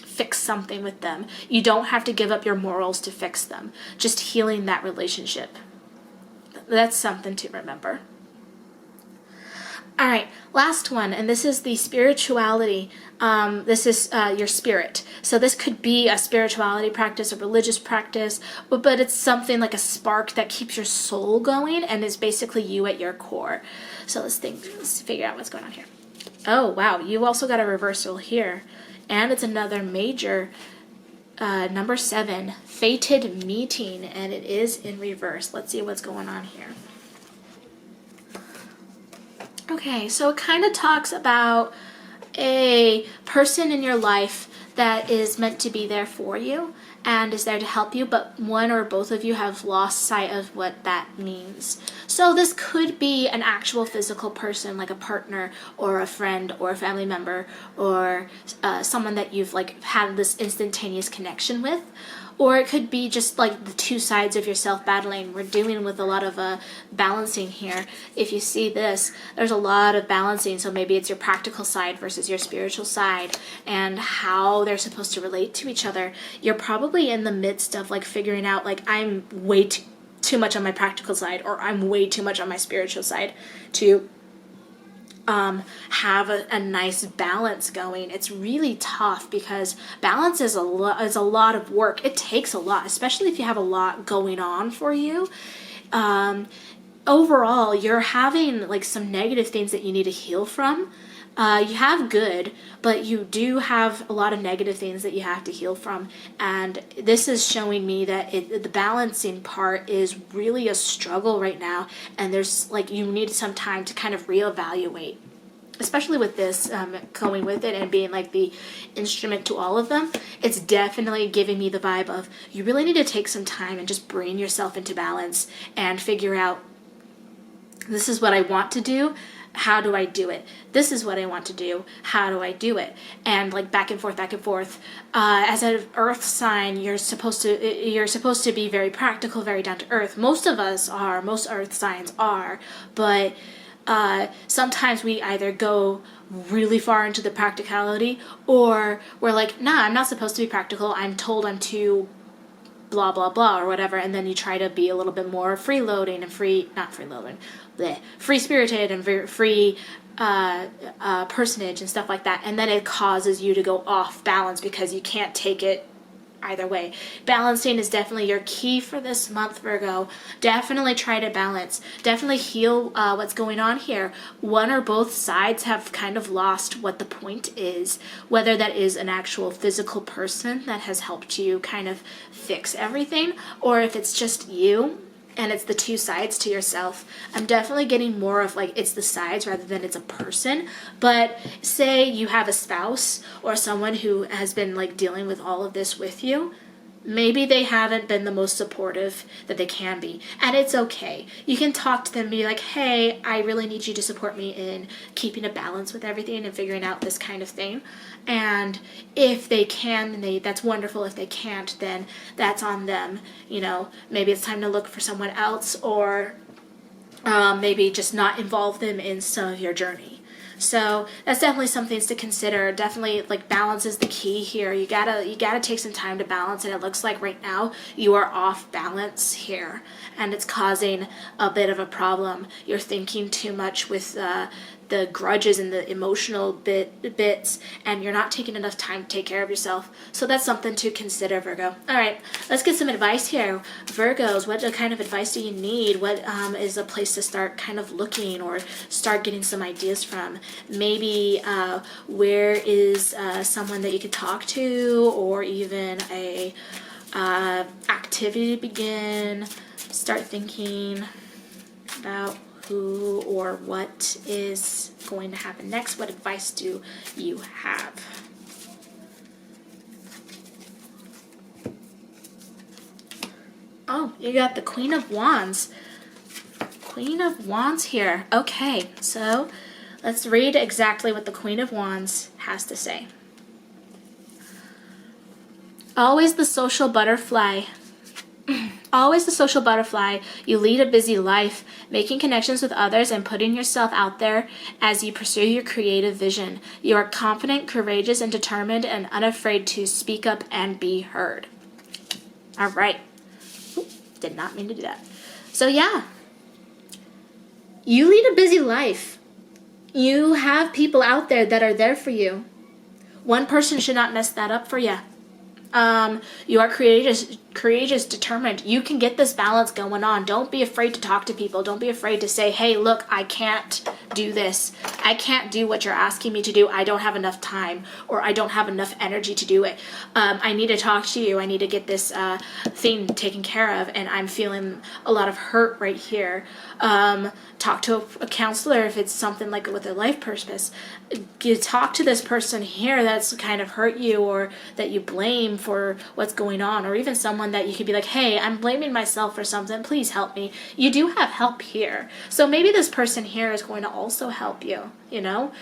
fix something with them. You don't have to give up your morals to fix them. Just healing that relationship. That's something to remember. All right, last one, and this is the spirituality. This is your spirit. So this could be a spirituality practice, a religious practice, but it's something like a spark that keeps your soul going and is basically you at your core. So let's figure out what's going on here. Oh, wow. You also got a reversal here. And it's another major, number 7, fated meeting, and it is in reverse. Let's see what's going on here. Okay, so it kind of talks about a person in your life that is meant to be there for you and is there to help you, but one or both of you have lost sight of what that means. So this could be an actual physical person, like a partner or a friend or a family member, or someone that you've like had this instantaneous connection with. Or it could be just like the two sides of yourself battling. We're dealing with a lot of balancing here. If you see this, there's a lot of balancing. So maybe it's your practical side versus your spiritual side and how they're supposed to relate to each other. You're probably in the midst of like figuring out like I'm way too much on my practical side, or I'm way too much on my spiritual side to have a nice balance going. It's really tough because balance is a lot of work. It takes a lot, especially if you have a lot going on for you. Overall, you're having like some negative things that you need to heal from. You have good, but you do have a lot of negative things that you have to heal from. And this is showing me that the balancing part is really a struggle right now. And there's like, you need some time to kind of reevaluate, especially with this going with it and being like the instrument to all of them. It's definitely giving me the vibe of you really need to take some time and just bring yourself into balance and figure out, this is what I want to do. How do I do it? This is what I want to do. How do I do it? And like back and forth, back and forth. As an earth sign, you're supposed to be very practical, very down to earth. Most of us are, most earth signs are, but sometimes we either go really far into the practicality, or we're like, nah, I'm not supposed to be practical. I'm told I'm too blah, blah, blah, or whatever. And then you try to be a little bit more free-spirited and free personage and stuff like that. And then it causes you to go off balance because you can't take it either way. Balancing is definitely your key for this month, Virgo. Definitely try to balance. Definitely heal what's going on here. One or both sides have kind of lost what the point is, whether that is an actual physical person that has helped you kind of fix everything, or if it's just you and it's the two sides to yourself. I'm definitely getting more of like it's the sides rather than it's a person. But say you have a spouse or someone who has been like dealing with all of this with you. Maybe they haven't been the most supportive that they can be. And it's okay. You can talk to them and be like, hey, I really need you to support me in keeping a balance with everything and figuring out this kind of thing. And if they can, that's wonderful. If they can't, then that's on them. You know, maybe it's time to look for someone else, or maybe just not involve them in some of your journey. So that's definitely some things to consider. Definitely, like, balance is the key here. You gotta take some time to balance, and it looks like right now you are off balance here, and it's causing a bit of a problem. You're thinking too much with the grudges and the emotional bits, and you're not taking enough time to take care of yourself. So that's something to consider, Virgo. All right, let's get some advice here. Virgos, what kind of advice do you need? What is a place to start kind of looking or start getting some ideas from? Maybe where is someone that you could talk to, or even a activity to begin? Start thinking about who or what is going to happen next. What advice do you have? Oh, you got the Queen of Wands. Queen of Wands here. Okay, so let's read exactly what the Queen of Wands has to say. Always the social butterfly. Always the social butterfly, you lead a busy life, making connections with others and putting yourself out there as you pursue your creative vision. You are confident, courageous, and determined, and unafraid to speak up and be heard. All right. Ooh, did not mean to do that. So yeah, you lead a busy life. You have people out there that are there for you. One person should not mess that up for you. You are courageous, determined. You can get this balance going on. Don't be afraid to talk to people. Don't be afraid to say, hey, look, I can't do this. I can't do what you're asking me to do. I don't have enough time, or I don't have enough energy to do it. I need to talk to you. I need to get this thing taken care of, and I'm feeling a lot of hurt right here. Talk to a counselor if it's something like with a life purpose. You talk to this person here that's kind of hurt you, or that you blame for what's going on, or even someone that you could be like, hey, I'm blaming myself for something, please help me. You do have help here, so maybe this person here is going to also help you, you know.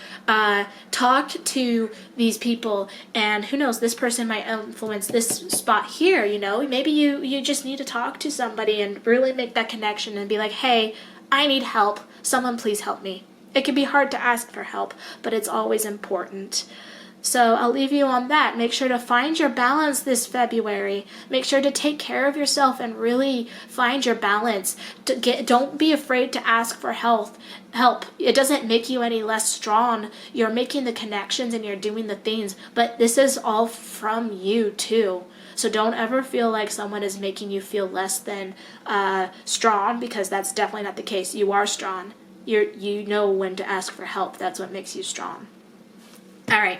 Talk to these people, and who knows, this person might influence this spot here, you know. Maybe you just need to talk to somebody and really make that connection and be like, hey, I need help, someone please help me. It can be hard to ask for help, but it's always important. So I'll leave you on that. Make sure to find your balance this February. Make sure to take care of yourself and really find your balance. Don't be afraid to ask for help. It doesn't make you any less strong. You're making the connections and you're doing the things, but this is all from you too. So don't ever feel like someone is making you feel less than strong, because that's definitely not the case. You are strong. You know when to ask for help. That's what makes you strong. All right.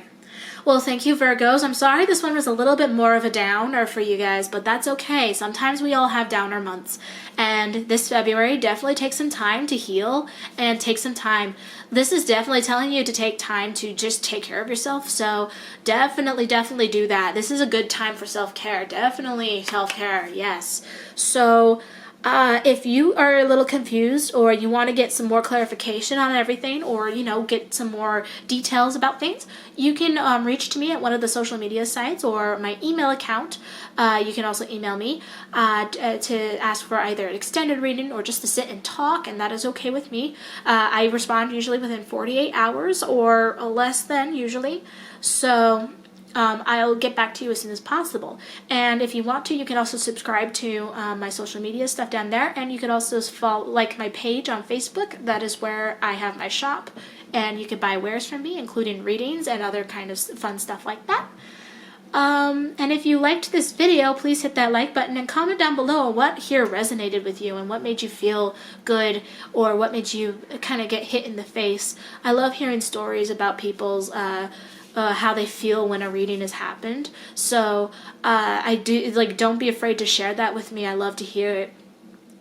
Well, thank you, Virgos. I'm sorry this one was a little bit more of a downer for you guys, but that's okay. Sometimes we all have downer months, and this February definitely take some time to heal and take some time. This is definitely telling you to take time to just take care of yourself, so definitely do that. This is a good time for self-care. Definitely self-care, yes. So if you are a little confused, or you want to get some more clarification on everything, or, you know, get some more details about things, you can reach to me at one of the social media sites or my email account. You can also email me to ask for either an extended reading or just to sit and talk, and that is okay with me. I respond usually within 48 hours or less than usually. So I'll get back to you as soon as possible. And if you want to, you can also subscribe to my social media stuff down there, and you can also like my page on Facebook. That is where I have my shop, and you can buy wares from me, including readings and other kind of fun stuff like that. And if you liked this video, please hit that like button and comment down below what here resonated with you and what made you feel good, or what made you kind of get hit in the face. I love hearing stories about people's how they feel when a reading has happened. So don't be afraid to share that with me. I love to hear it.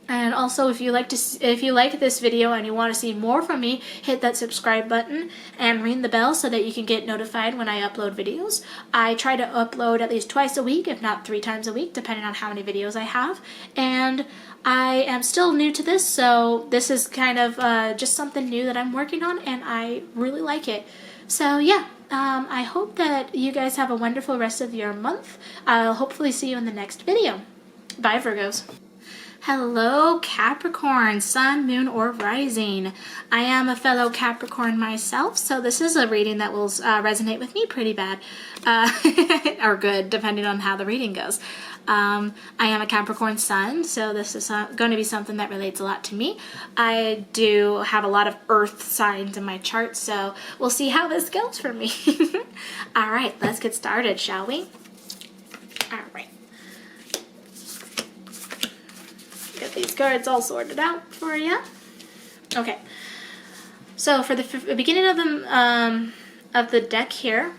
And also, if you like this video and you want to see more from me, hit that subscribe button and ring the bell so that you can get notified when I upload videos. I try to upload at least twice a week, if not 3 times a week, depending on how many videos I have. And I am still new to this, so this is kind of just something new that I'm working on, and I really like it. So yeah. I hope that you guys have a wonderful rest of your month. I'll hopefully see you in the next video. Bye, Virgos. Hello, Capricorn, Sun, Moon, or Rising. I am a fellow Capricorn myself, so this is a reading that will resonate with me pretty bad, or good, depending on how the reading goes. I am a Capricorn Sun, so this is going to be something that relates a lot to me. I do have a lot of earth signs in my chart, so we'll see how this goes for me. All right, let's get started, shall we? All right. Get these cards all sorted out for you. Okay. So for the beginning of the deck here,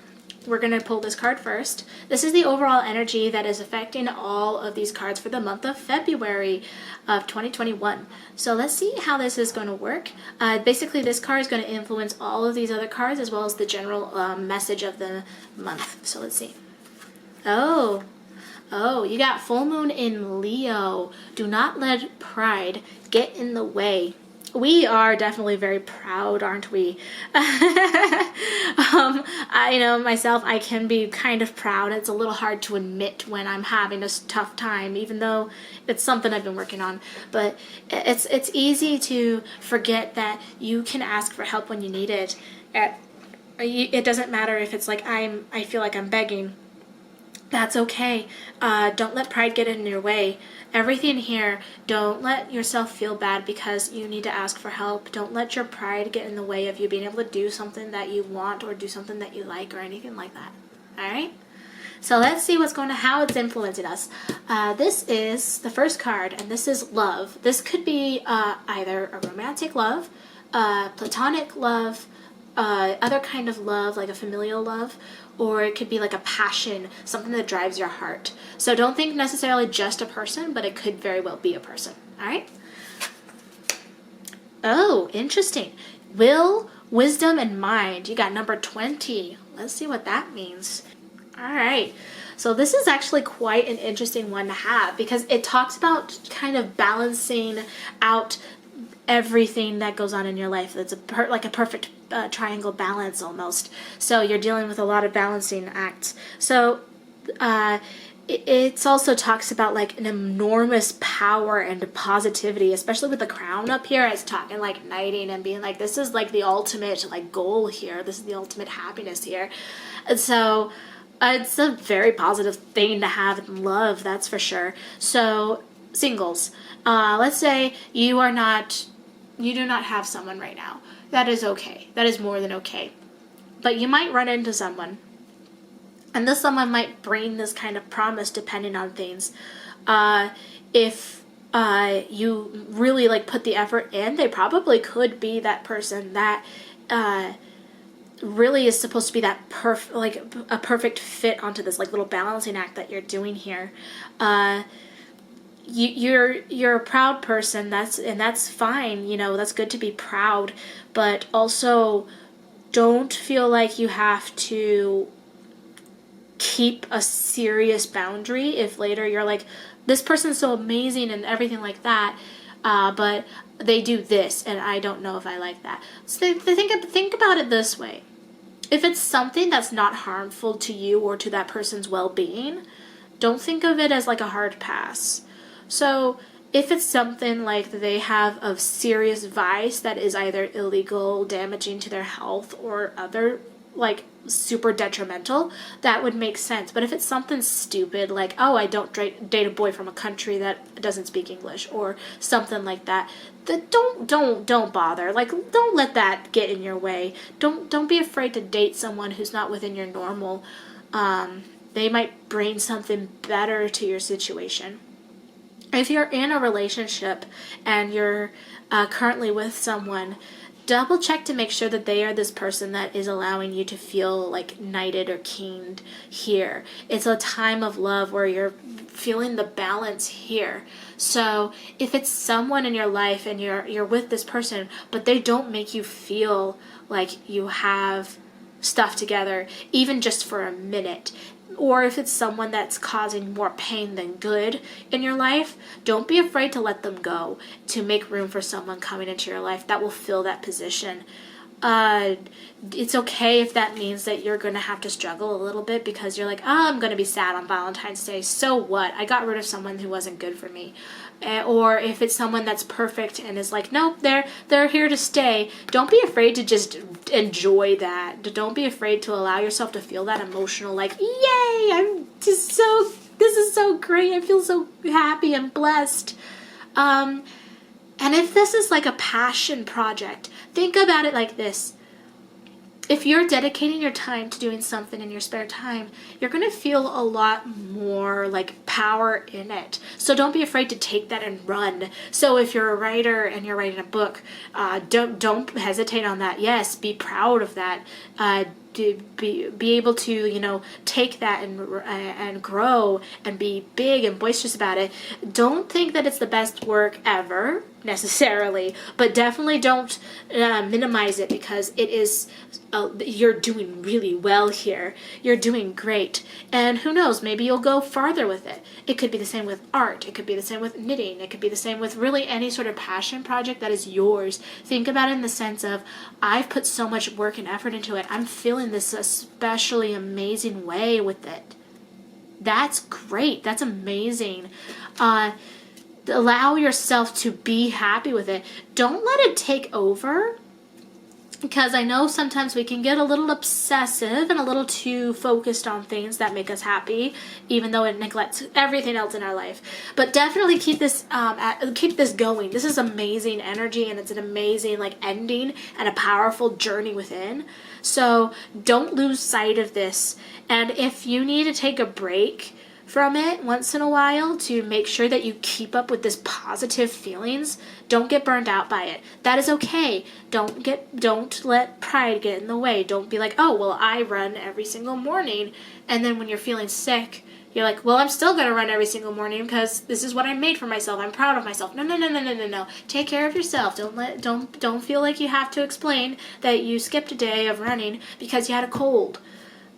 we're going to pull this card first. This is the overall energy that is affecting all of these cards for the month of February of 2021. So let's see how this is going to work. Basically, this card is going to influence all of these other cards, as well as the general message of the month. So let's see. Oh, you got full moon in Leo. Do not let pride get in the way. We are definitely very proud, aren't we? I know myself, I can be kind of proud. It's a little hard to admit when I'm having a tough time, even though it's something I've been working on. But it's easy to forget that you can ask for help when you need it. It doesn't matter if it's like I feel like I'm begging. That's okay. Don't let pride get in your way. Everything here, don't let yourself feel bad because you need to ask for help. Don't let your pride get in the way of you being able to do something that you want, or do something that you like, or anything like that. All right? So let's see how it's influencing us. This is the first card, and this is love. This could be either a romantic love, platonic love, other kind of love, like a familial love, or it could be like a passion, something that drives your heart. So don't think necessarily just a person, but it could very well be a person. All right? Oh, interesting. Will, wisdom, and mind. You got number 20. Let's see what that means. All right. So this is actually quite an interesting one to have because it talks about kind of balancing out everything that goes on in your life. It's like a perfect triangle balance almost. So you're dealing with a lot of balancing acts. So it also talks about like an enormous power and positivity, especially with the crown up here. It's talking like knighting and being like, this is like the ultimate like goal here. This is the ultimate happiness here. And so it's a very positive thing to have in love, that's for sure. So singles, let's say you do not have someone right now. That is okay. That is more than okay. But you might run into someone, and this someone might bring this kind of promise depending on things. If you really like put the effort in, they probably could be that person that really is supposed to be that a perfect fit onto this like little balancing act that you're doing here. You're a proud person, that's fine, that's good to be proud, but also don't feel like you have to keep a serious boundary if later you're like, this person's so amazing and everything like that, but they do this and I don't know if I like that. So think about it this way. If it's something that's not harmful to you or to that person's well-being, don't think of it as like a hard pass. So if it's something like they have of serious vice that is either illegal, damaging to their health, or other like super detrimental, that would make sense. But if it's something stupid like, oh, I don't date a boy from a country that doesn't speak English or something like that, don't bother. Like, don't let that get in your way. Don't be afraid to date someone who's not within your normal. They might bring something better to your situation. If you're in a relationship and you're currently with someone, double check to make sure that they are this person that is allowing you to feel like knighted or kinged here. It's a time of love where you're feeling the balance here. So if it's someone in your life and you're with this person, but they don't make you feel like you have stuff together, even just for a minute, or if it's someone that's causing more pain than good in your life, don't be afraid to let them go, to make room for someone coming into your life that will fill that position. It's okay if that means that you're going to have to struggle a little bit because you're like, oh, I'm going to be sad on Valentine's Day. So what? I got rid of someone who wasn't good for me. Or if it's someone that's perfect and is like, nope, they're here to stay. Don't be afraid to just enjoy that. Don't be afraid to allow yourself to feel that emotional, like, yay, this is so great. I feel so happy and blessed. And if this is like a passion project, think about it like this. If you're dedicating your time to doing something in your spare time, you're going to feel a lot more like power in it. So don't be afraid to take that and run. So if you're a writer and you're writing a book, don't hesitate on that. Yes, be proud of that. Be able to, take that and grow and be big and boisterous about it. Don't think that it's the best work ever necessarily, but definitely don't minimize it, because it is you're doing really well here. You're doing great, and who knows, maybe you'll go farther with it. It could be the same with art. It could be the same with knitting. It could be the same with really any sort of passion project that is yours. Think about it in the sense of, I've put so much work and effort into it. I'm feeling this especially amazing way with it. That's great. That's amazing. Allow yourself to be happy with it. Don't let it take over, because I know sometimes we can get a little obsessive and a little too focused on things that make us happy, even though it neglects everything else in our life. But definitely keep this going. This is amazing energy, and it's an amazing ending and a powerful journey within. So don't lose sight of this. And if you need to take a break from it once in a while to make sure that you keep up with this positive feelings. Don't get burned out by it. That is okay. Don't let pride get in the way. Don't be like, oh, well, I run every single morning. And then when you're feeling sick, you're like, well, I'm still going to run every single morning because this is what I made for myself. I'm proud of myself. No. Take care of yourself. Don't feel like you have to explain that you skipped a day of running because you had a cold.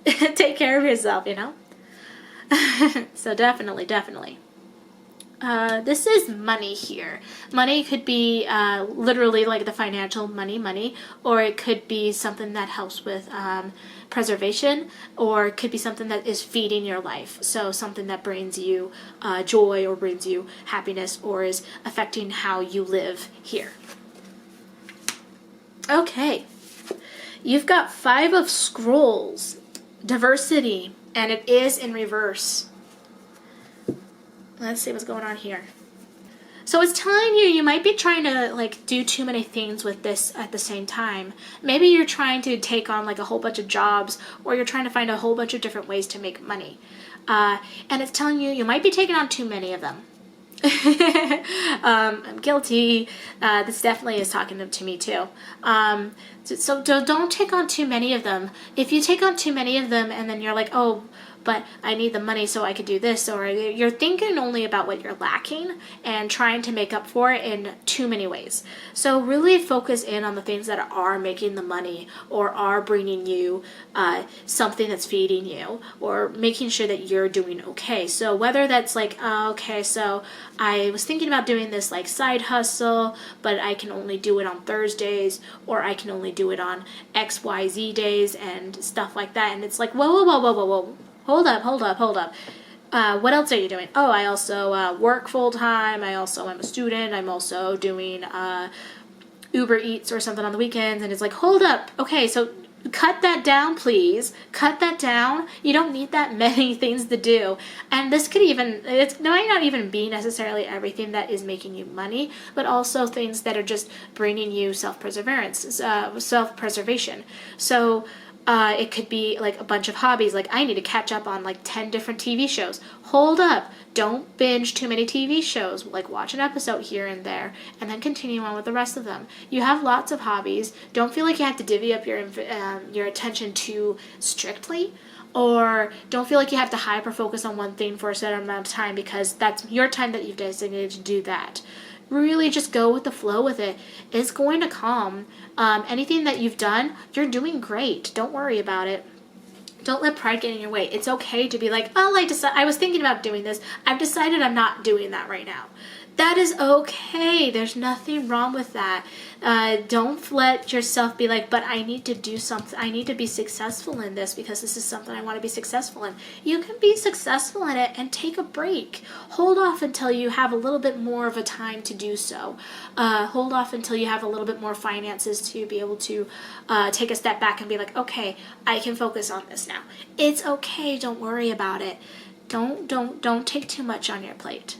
Take care of yourself, you know? So definitely. This is money here. Money could be literally like the financial money, or it could be something that helps with preservation, or it could be something that is feeding your life. So something that brings you joy or brings you happiness or is affecting how you live here. Okay. You've got 5 of Scrolls, diversity, and it is in reverse. Let's see what's going on here. So it's telling you might be trying to like do too many things with this at the same time. Maybe you're trying to take on like a whole bunch of jobs, or you're trying to find a whole bunch of different ways to make money. And it's telling you might be taking on too many of them. I'm guilty. This definitely is talking to me too. So don't take on too many of them. If you take on too many of them and then you're like, oh, but I need the money so I could do this, or you're thinking only about what you're lacking and trying to make up for it in too many ways. So really focus in on the things that are making the money or are bringing you something that's feeding you or making sure that you're doing okay. So whether that's like, okay, so I was thinking about doing this like side hustle, but I can only do it on Thursdays, or I can only do it on XYZ days and stuff like that. And it's like, whoa. Hold up. What else are you doing? Oh, I also work full-time. I also am a student. I'm also doing Uber Eats or something on the weekends. And it's like, hold up. Okay, so cut that down, please. Cut that down. You don't need that many things to do. And this could even, it might not even be necessarily everything that is making you money, but also things that are just bringing you self-preservation. So it could be like a bunch of hobbies, like I need to catch up on like 10 different TV shows. Hold up. Don't binge too many TV shows. Like watch an episode here and there and then continue on with the rest of them. You have lots of hobbies. Don't feel like you have to divvy up your attention too strictly, or don't feel like you have to hyper focus on one thing for a certain amount of time because that's your time that you've designated to do that. Really just go with the flow with it. It's going to come. Anything that you've done, you're doing great. Don't worry about it. Don't let pride get in your way. It's okay to be like, oh, I was thinking about doing this. I've decided I'm not doing that right now. That is okay. There's nothing wrong with that. Don't let yourself be like, but I need to do something. I need to be successful in this because this is something I want to be successful in. You can be successful in it and take a break. Hold off until you have a little bit more of a time to do so. Hold off until you have a little bit more finances to be able to take a step back and be like, okay, I can focus on this now. It's okay. Don't worry about it. Don't take too much on your plate.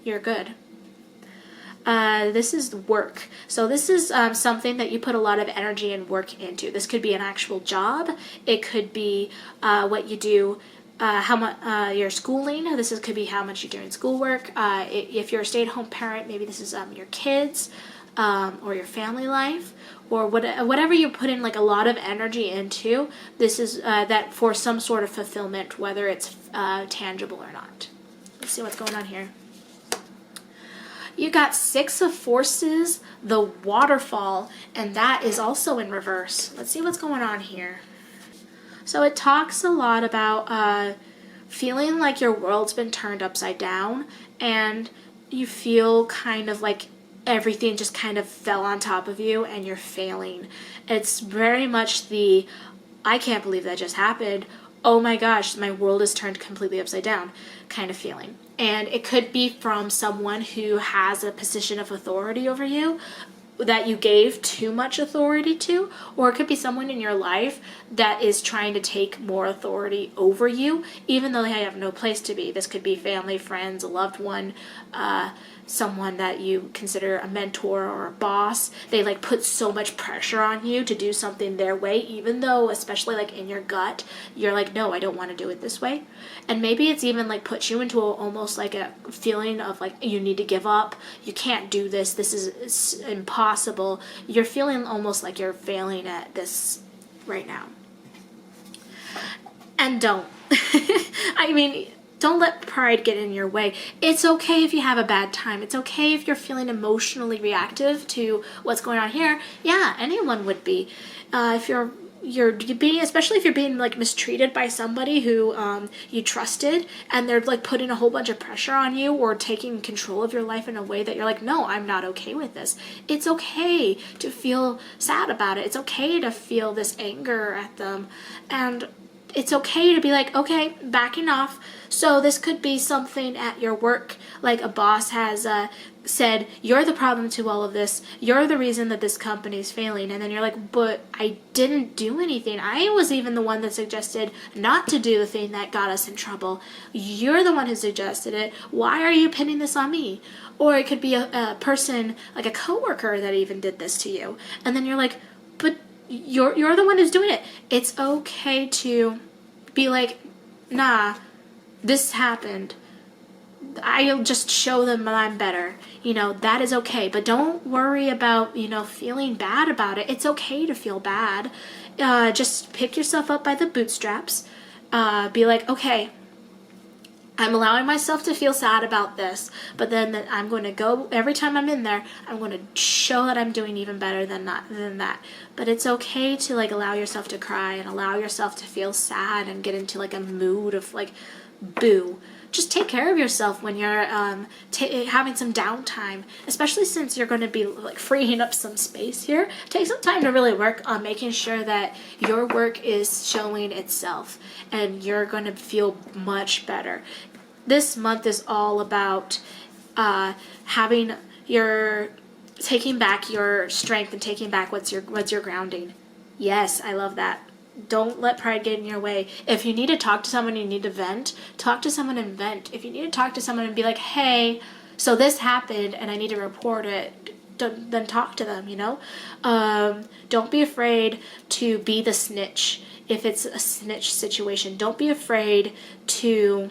You're good. This is work. So this is something that you put a lot of energy and work into. This could be an actual job. It could be what you do, how much your schooling. Could be how much you're doing schoolwork. If you're a stay-at-home parent, maybe this is your kids or your family life, or whatever you put in like a lot of energy into. This is that for some sort of fulfillment, whether it's tangible or not. Let's see what's going on here. You got 6 of Forces, the Waterfall, and that is also in reverse. Let's see what's going on here. So it talks a lot about feeling like your world's been turned upside down and you feel kind of like everything just kind of fell on top of you and you're failing. It's very much the, I can't believe that just happened. Oh my gosh, my world is turned completely upside down kind of feeling. And it could be from someone who has a position of authority over you that you gave too much authority to, or it could be someone in your life that is trying to take more authority over you, even though they have no place to be. This could be family, friends, a loved one, someone that you consider a mentor or a boss, they like put so much pressure on you to do something their way, even though, especially like in your gut, you're like, no, I don't want to do it this way. And maybe it's even like puts you into almost like a feeling of like you need to give up, you can't do this, this is impossible. You're feeling almost like you're failing at this right now. And don't. I mean, don't let pride get in your way. It's okay if you have a bad time. It's okay if you're feeling emotionally reactive to what's going on here. Yeah, anyone would be. If you're being, especially if you're being like mistreated by somebody who you trusted, and they're like putting a whole bunch of pressure on you or taking control of your life in a way that you're like, no, I'm not okay with this. It's okay to feel sad about it. It's okay to feel this anger at them, and it's okay to be like, okay, backing off. So this could be something at your work, like a boss has said, you're the problem to all of this. You're the reason that this company is failing. And then you're like, but I didn't do anything. I was even the one that suggested not to do the thing that got us in trouble. You're the one who suggested it. Why are you pinning this on me? Or it could be a person, like a coworker that even did this to you. And then you're like, but you're the one who's doing it. It's okay to be like, nah, this happened. I'll just show them that I'm better. That is okay. But don't worry about, feeling bad about it. It's okay to feel bad. Just pick yourself up by the bootstraps. Be like, okay, I'm allowing myself to feel sad about this, but then I'm going to go, every time I'm in there, I'm going to show that I'm doing even better than that. But it's okay to like allow yourself to cry and allow yourself to feel sad and get into like a mood of like, boo. Just take care of yourself when you're having some downtime, especially since you're going to be like freeing up some space here. Take some time to really work on making sure that your work is showing itself and you're going to feel much better. This month is all about taking back your strength and taking back what's your grounding. Yes, I love that. Don't let pride get in your way. If you need to talk to someone, you need to vent, talk to someone and vent. If you need to talk to someone and be like, hey, so this happened and I need to report it, then talk to them, Don't be afraid to be the snitch if it's a snitch situation. Don't be afraid to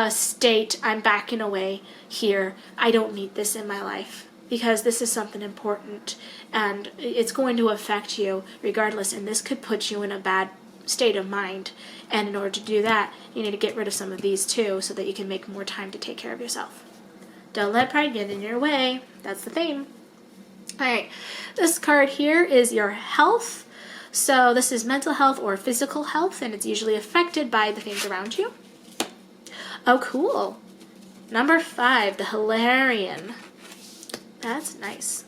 state, I'm backing away here. I don't need this in my life. Because this is something important and it's going to affect you regardless, and this could put you in a bad state of mind. And in order to do that, you need to get rid of some of these too so that you can make more time to take care of yourself. Don't let pride get in your way. That's the theme. Alright, this card here is your health. So this is mental health or physical health, and it's usually affected by the things around you. Oh, cool. Number 5, the Hilarion. That's nice.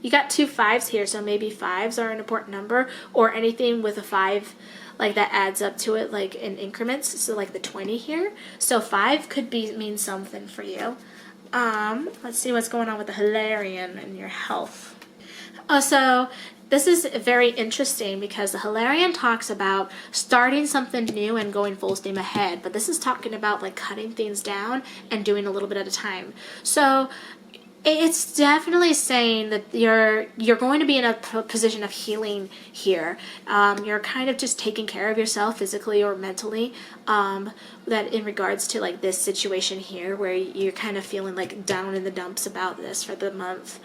You got 2 5s here, so maybe 5s are an important number, or anything with a 5 like that adds up to it like in increments, so like the 20 here. So 5 could mean something for you. Let's see what's going on with the Hilarion and your health. So this is very interesting because the Hilarion talks about starting something new and going full steam ahead, but this is talking about like cutting things down and doing a little bit at a time. So it's definitely saying that you're going to be in a position of healing here. You're kind of just taking care of yourself physically or mentally. That in regards to like this situation here where you're kind of feeling like down in the dumps about this for the month.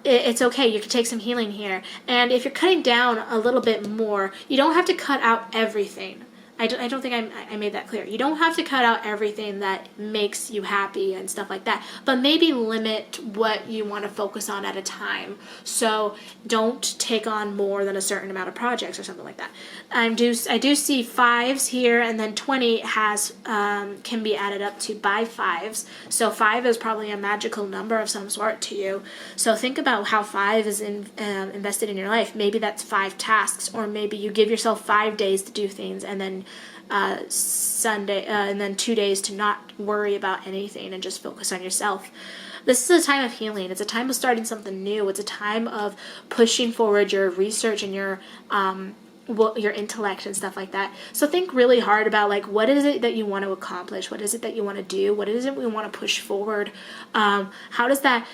It's okay. You can take some healing here. And if you're cutting down a little bit more, you don't have to cut out everything. I don't think I made that clear. You don't have to cut out everything that makes you happy and stuff like that, but maybe limit what you want to focus on at a time. So don't take on more than a certain amount of projects or something like that. I do see 5s here, and then 20 has can be added up to by 5s. So 5 is probably a magical number of some sort to you. So think about how 5 is invested in your life. Maybe that's 5 tasks, or maybe you give yourself 5 days to do things, and then Sunday, and then 2 days to not worry about anything and just focus on yourself. This is a time of healing. It's a time of starting something new. It's a time of pushing forward your research and your your intellect and stuff like that. So think really hard about like, what is it that you want to accomplish? What is it that you want to do? What is it we want to push forward? How does that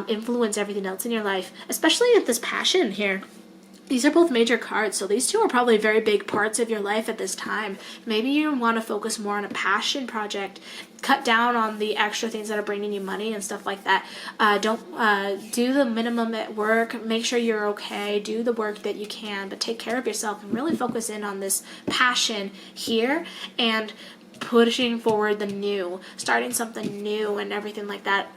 influence everything else in your life? Especially with this passion here. These are both major cards, so these two are probably very big parts of your life at this time. Maybe you want to focus more on a passion project, cut down on the extra things that are bringing you money and stuff like that. Don't do the minimum at work. Make sure you're okay. Do the work that you can, but take care of yourself and really focus in on this passion here and pushing forward the new, starting something new and everything like that.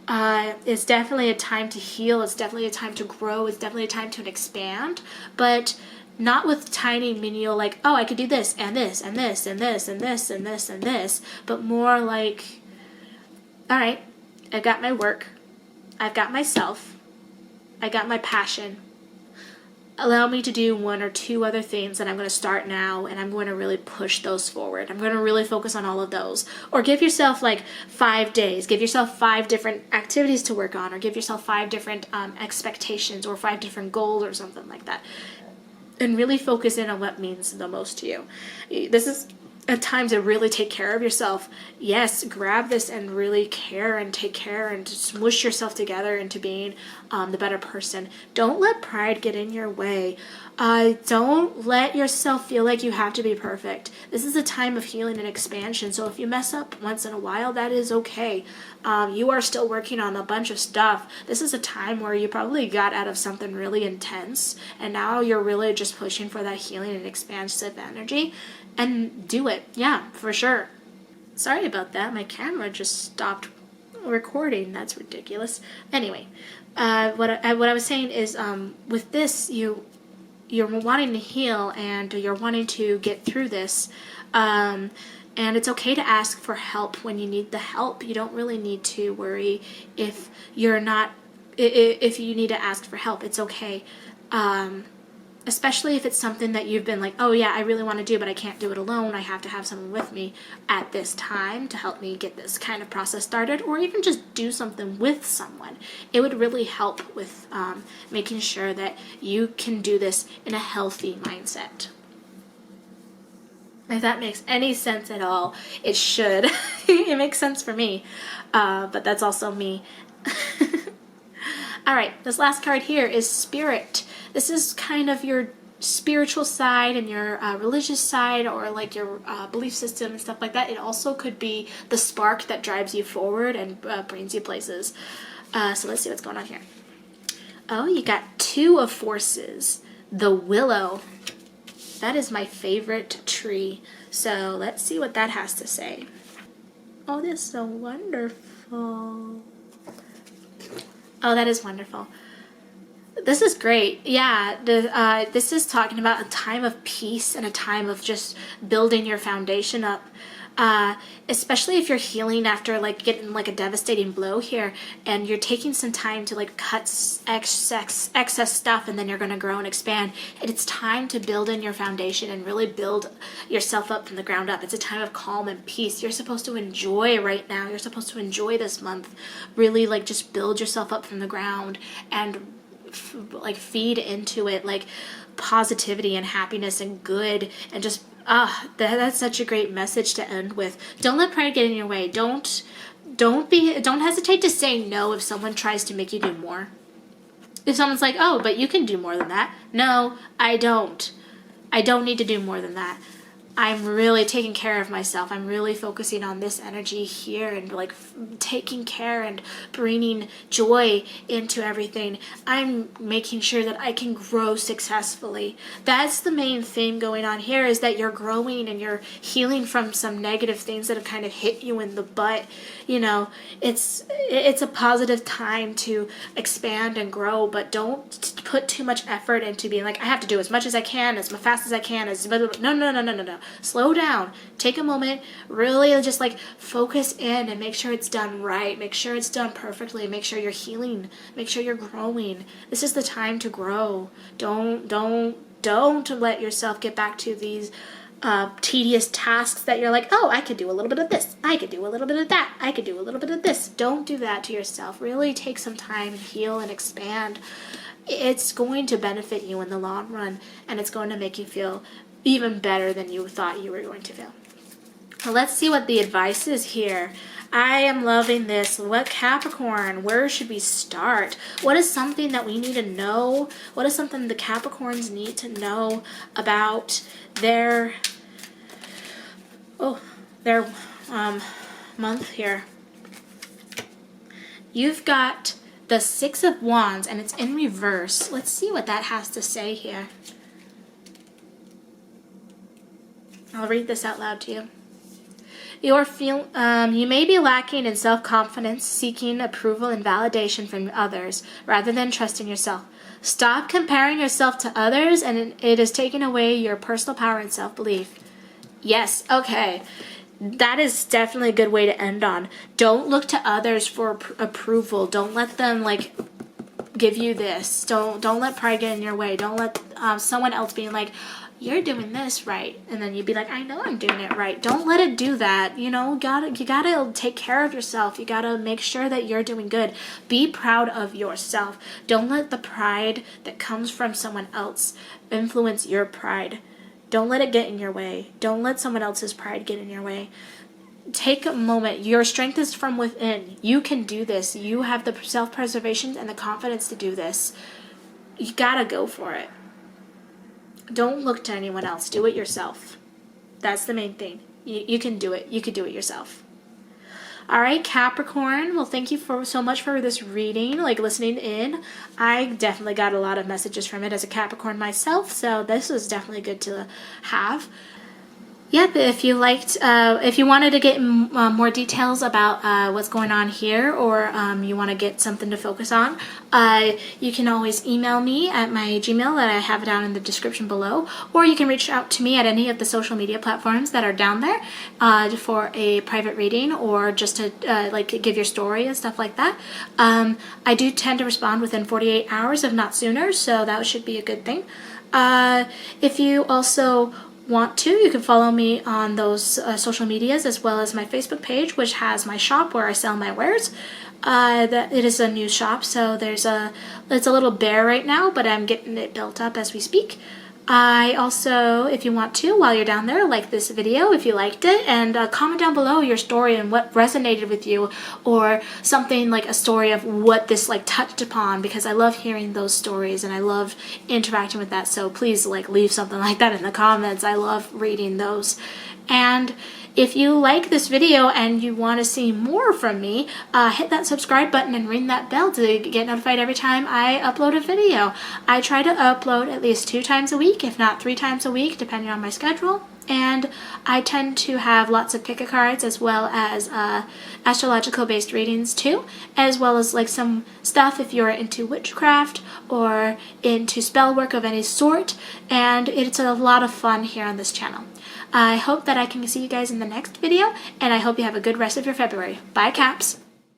It's definitely a time to heal. It's definitely a time to grow. It's definitely a time to expand, but not with tiny menial like, oh, I could do this and this and this and this and this and this and this, but more like, all right, I've got my work, I've got myself, I got my passion. Allow me to do one or two other things that I'm going to start now, and I'm going to really push those forward. I'm going to really focus on all of those. Or give yourself like 5 days. Give yourself 5 different activities to work on, or give yourself 5 different expectations or 5 different goals or something like that. And really focus in on what means the most to you. This is a time to really take care of yourself. Yes, grab this and really care and take care and smush yourself together into being the better person. Don't let pride get in your way. Don't let yourself feel like you have to be perfect. This is a time of healing and expansion, so if you mess up once in a while, that is okay. You are still working on a bunch of stuff. This is a time where you probably got out of something really intense, and now you're really just pushing for that healing and expansive energy. And do it. Yeah, for sure. Sorry about that. My camera just stopped recording. That's ridiculous. Anyway, what I was saying is, with this, you're wanting to heal and you're wanting to get through this. And it's okay to ask for help when you need the help. You don't really need to worry if you need to ask for help. It's okay. Especially if it's something that you've been like, oh yeah, I really want to do, but I can't do it alone. I have to have someone with me at this time to help me get this kind of process started, or even just do something with someone. It would really help with making sure that you can do this in a healthy mindset. If that makes any sense at all, it should. It makes sense for me, but that's also me. All right, this last card here is Spirit. This is kind of your spiritual side and your religious side, or like your belief system and stuff like that. It also could be the spark that drives you forward and brings you places. So let's see what's going on here. Oh, you got 2 of Forces. The Willow. That is my favorite tree. So let's see what that has to say. Oh, this is so wonderful. Oh, that is wonderful. This is great. Yeah, this is talking about a time of peace and a time of just building your foundation up. Especially if you're healing after like getting like a devastating blow here, and you're taking some time to like cut excess stuff, and then you're going to grow and expand. It's time to build in your foundation and really build yourself up from the ground up. It's a time of calm and peace. You're supposed to enjoy right now. You're supposed to enjoy this month. Really like just build yourself up from the ground and like feed into it like positivity and happiness and good, and just that's such a great message to end with. Don't let pride get in your way. Don't hesitate to say no if someone tries to make you do more. If someone's like, oh, but you can do more than that. No, I don't need to do more than that. I'm really taking care of myself. I'm really focusing on this energy here and like taking care and bringing joy into everything. I'm making sure that I can grow successfully. That's the main theme going on here, is that you're growing and you're healing from some negative things that have kind of hit you in the butt. You know, it's a positive time to expand and grow, but don't put too much effort into being like, I have to do as much as I can, as fast as I can, no. Slow down. Take a moment. Really just like focus in and make sure it's done right. Make sure it's done perfectly. Make sure you're healing. Make sure you're growing. This is the time to grow. Don't let yourself get back to these tedious tasks that you're like, oh, I could do a little bit of this. I could do a little bit of that. I could do a little bit of this. Don't do that to yourself. Really take some time and heal and expand. it's going to benefit you in the long run, and it's going to make you feel even better than you thought you were going to feel. Well, let's see what the advice is here. I am loving this. What Capricorn? Where should we start? What is something that we need to know? What is something the Capricorns need to know about their month here? You've got the Six of Wands, and it's in reverse. Let's see what that has to say here. I'll read this out loud to you. You may be lacking in self-confidence, seeking approval and validation from others, rather than trusting yourself. Stop comparing yourself to others, and it is taking away your personal power and self-belief. Yes, okay. That is definitely a good way to end on. Don't look to others for approval. Don't let them give you this. Don't let pride get in your way. Don't let someone else being like, you're doing this right, and then you'd be like, I know I'm doing it right. Don't let it do that. You gotta take care of yourself. You gotta make sure that you're doing good. Be proud of yourself. Don't let the pride that comes from someone else influence your pride. Don't let it get in your way. Don't let someone else's pride get in your way. Take a moment. Your strength is from within. You can do this. You have the self-preservation and the confidence to do this. You gotta go for it. Don't look to anyone else. Do it yourself. That's the main thing. You can do it. You can do it yourself. All right, Capricorn. Well, thank you so much for this reading, listening in. I definitely got a lot of messages from it as a Capricorn myself, so this was definitely good to have. Yep, if you wanted to get more details about what's going on here, or you want to get something to focus on, you can always email me at my Gmail that I have down in the description below, or you can reach out to me at any of the social media platforms that are down there for a private reading, or just to give your story and stuff like that. I do tend to respond within 48 hours, if not sooner, so that should be a good thing. If you also want to, you can follow me on those social medias, as well as my Facebook page, which has my shop where I sell my wares. It is a new shop, so it's a little bare right now, but I'm getting it built up as we speak. I also, if you want to, while you're down there, like this video if you liked it, and comment down below your story and what resonated with you, or something like a story of what this touched upon, because I love hearing those stories and I love interacting with that. So please leave something like that in the comments. I love reading those. And if you like this video and you want to see more from me, hit that subscribe button and ring that bell to get notified every time I upload a video. I try to upload at least 2 times a week, if not 3 times a week, depending on my schedule. And I tend to have lots of pick a cards, as well as astrological based readings too, as well as some stuff if you're into witchcraft or into spell work of any sort. And it's a lot of fun here on this channel. I hope that I can see you guys in the next video, and I hope you have a good rest of your February. Bye, Caps!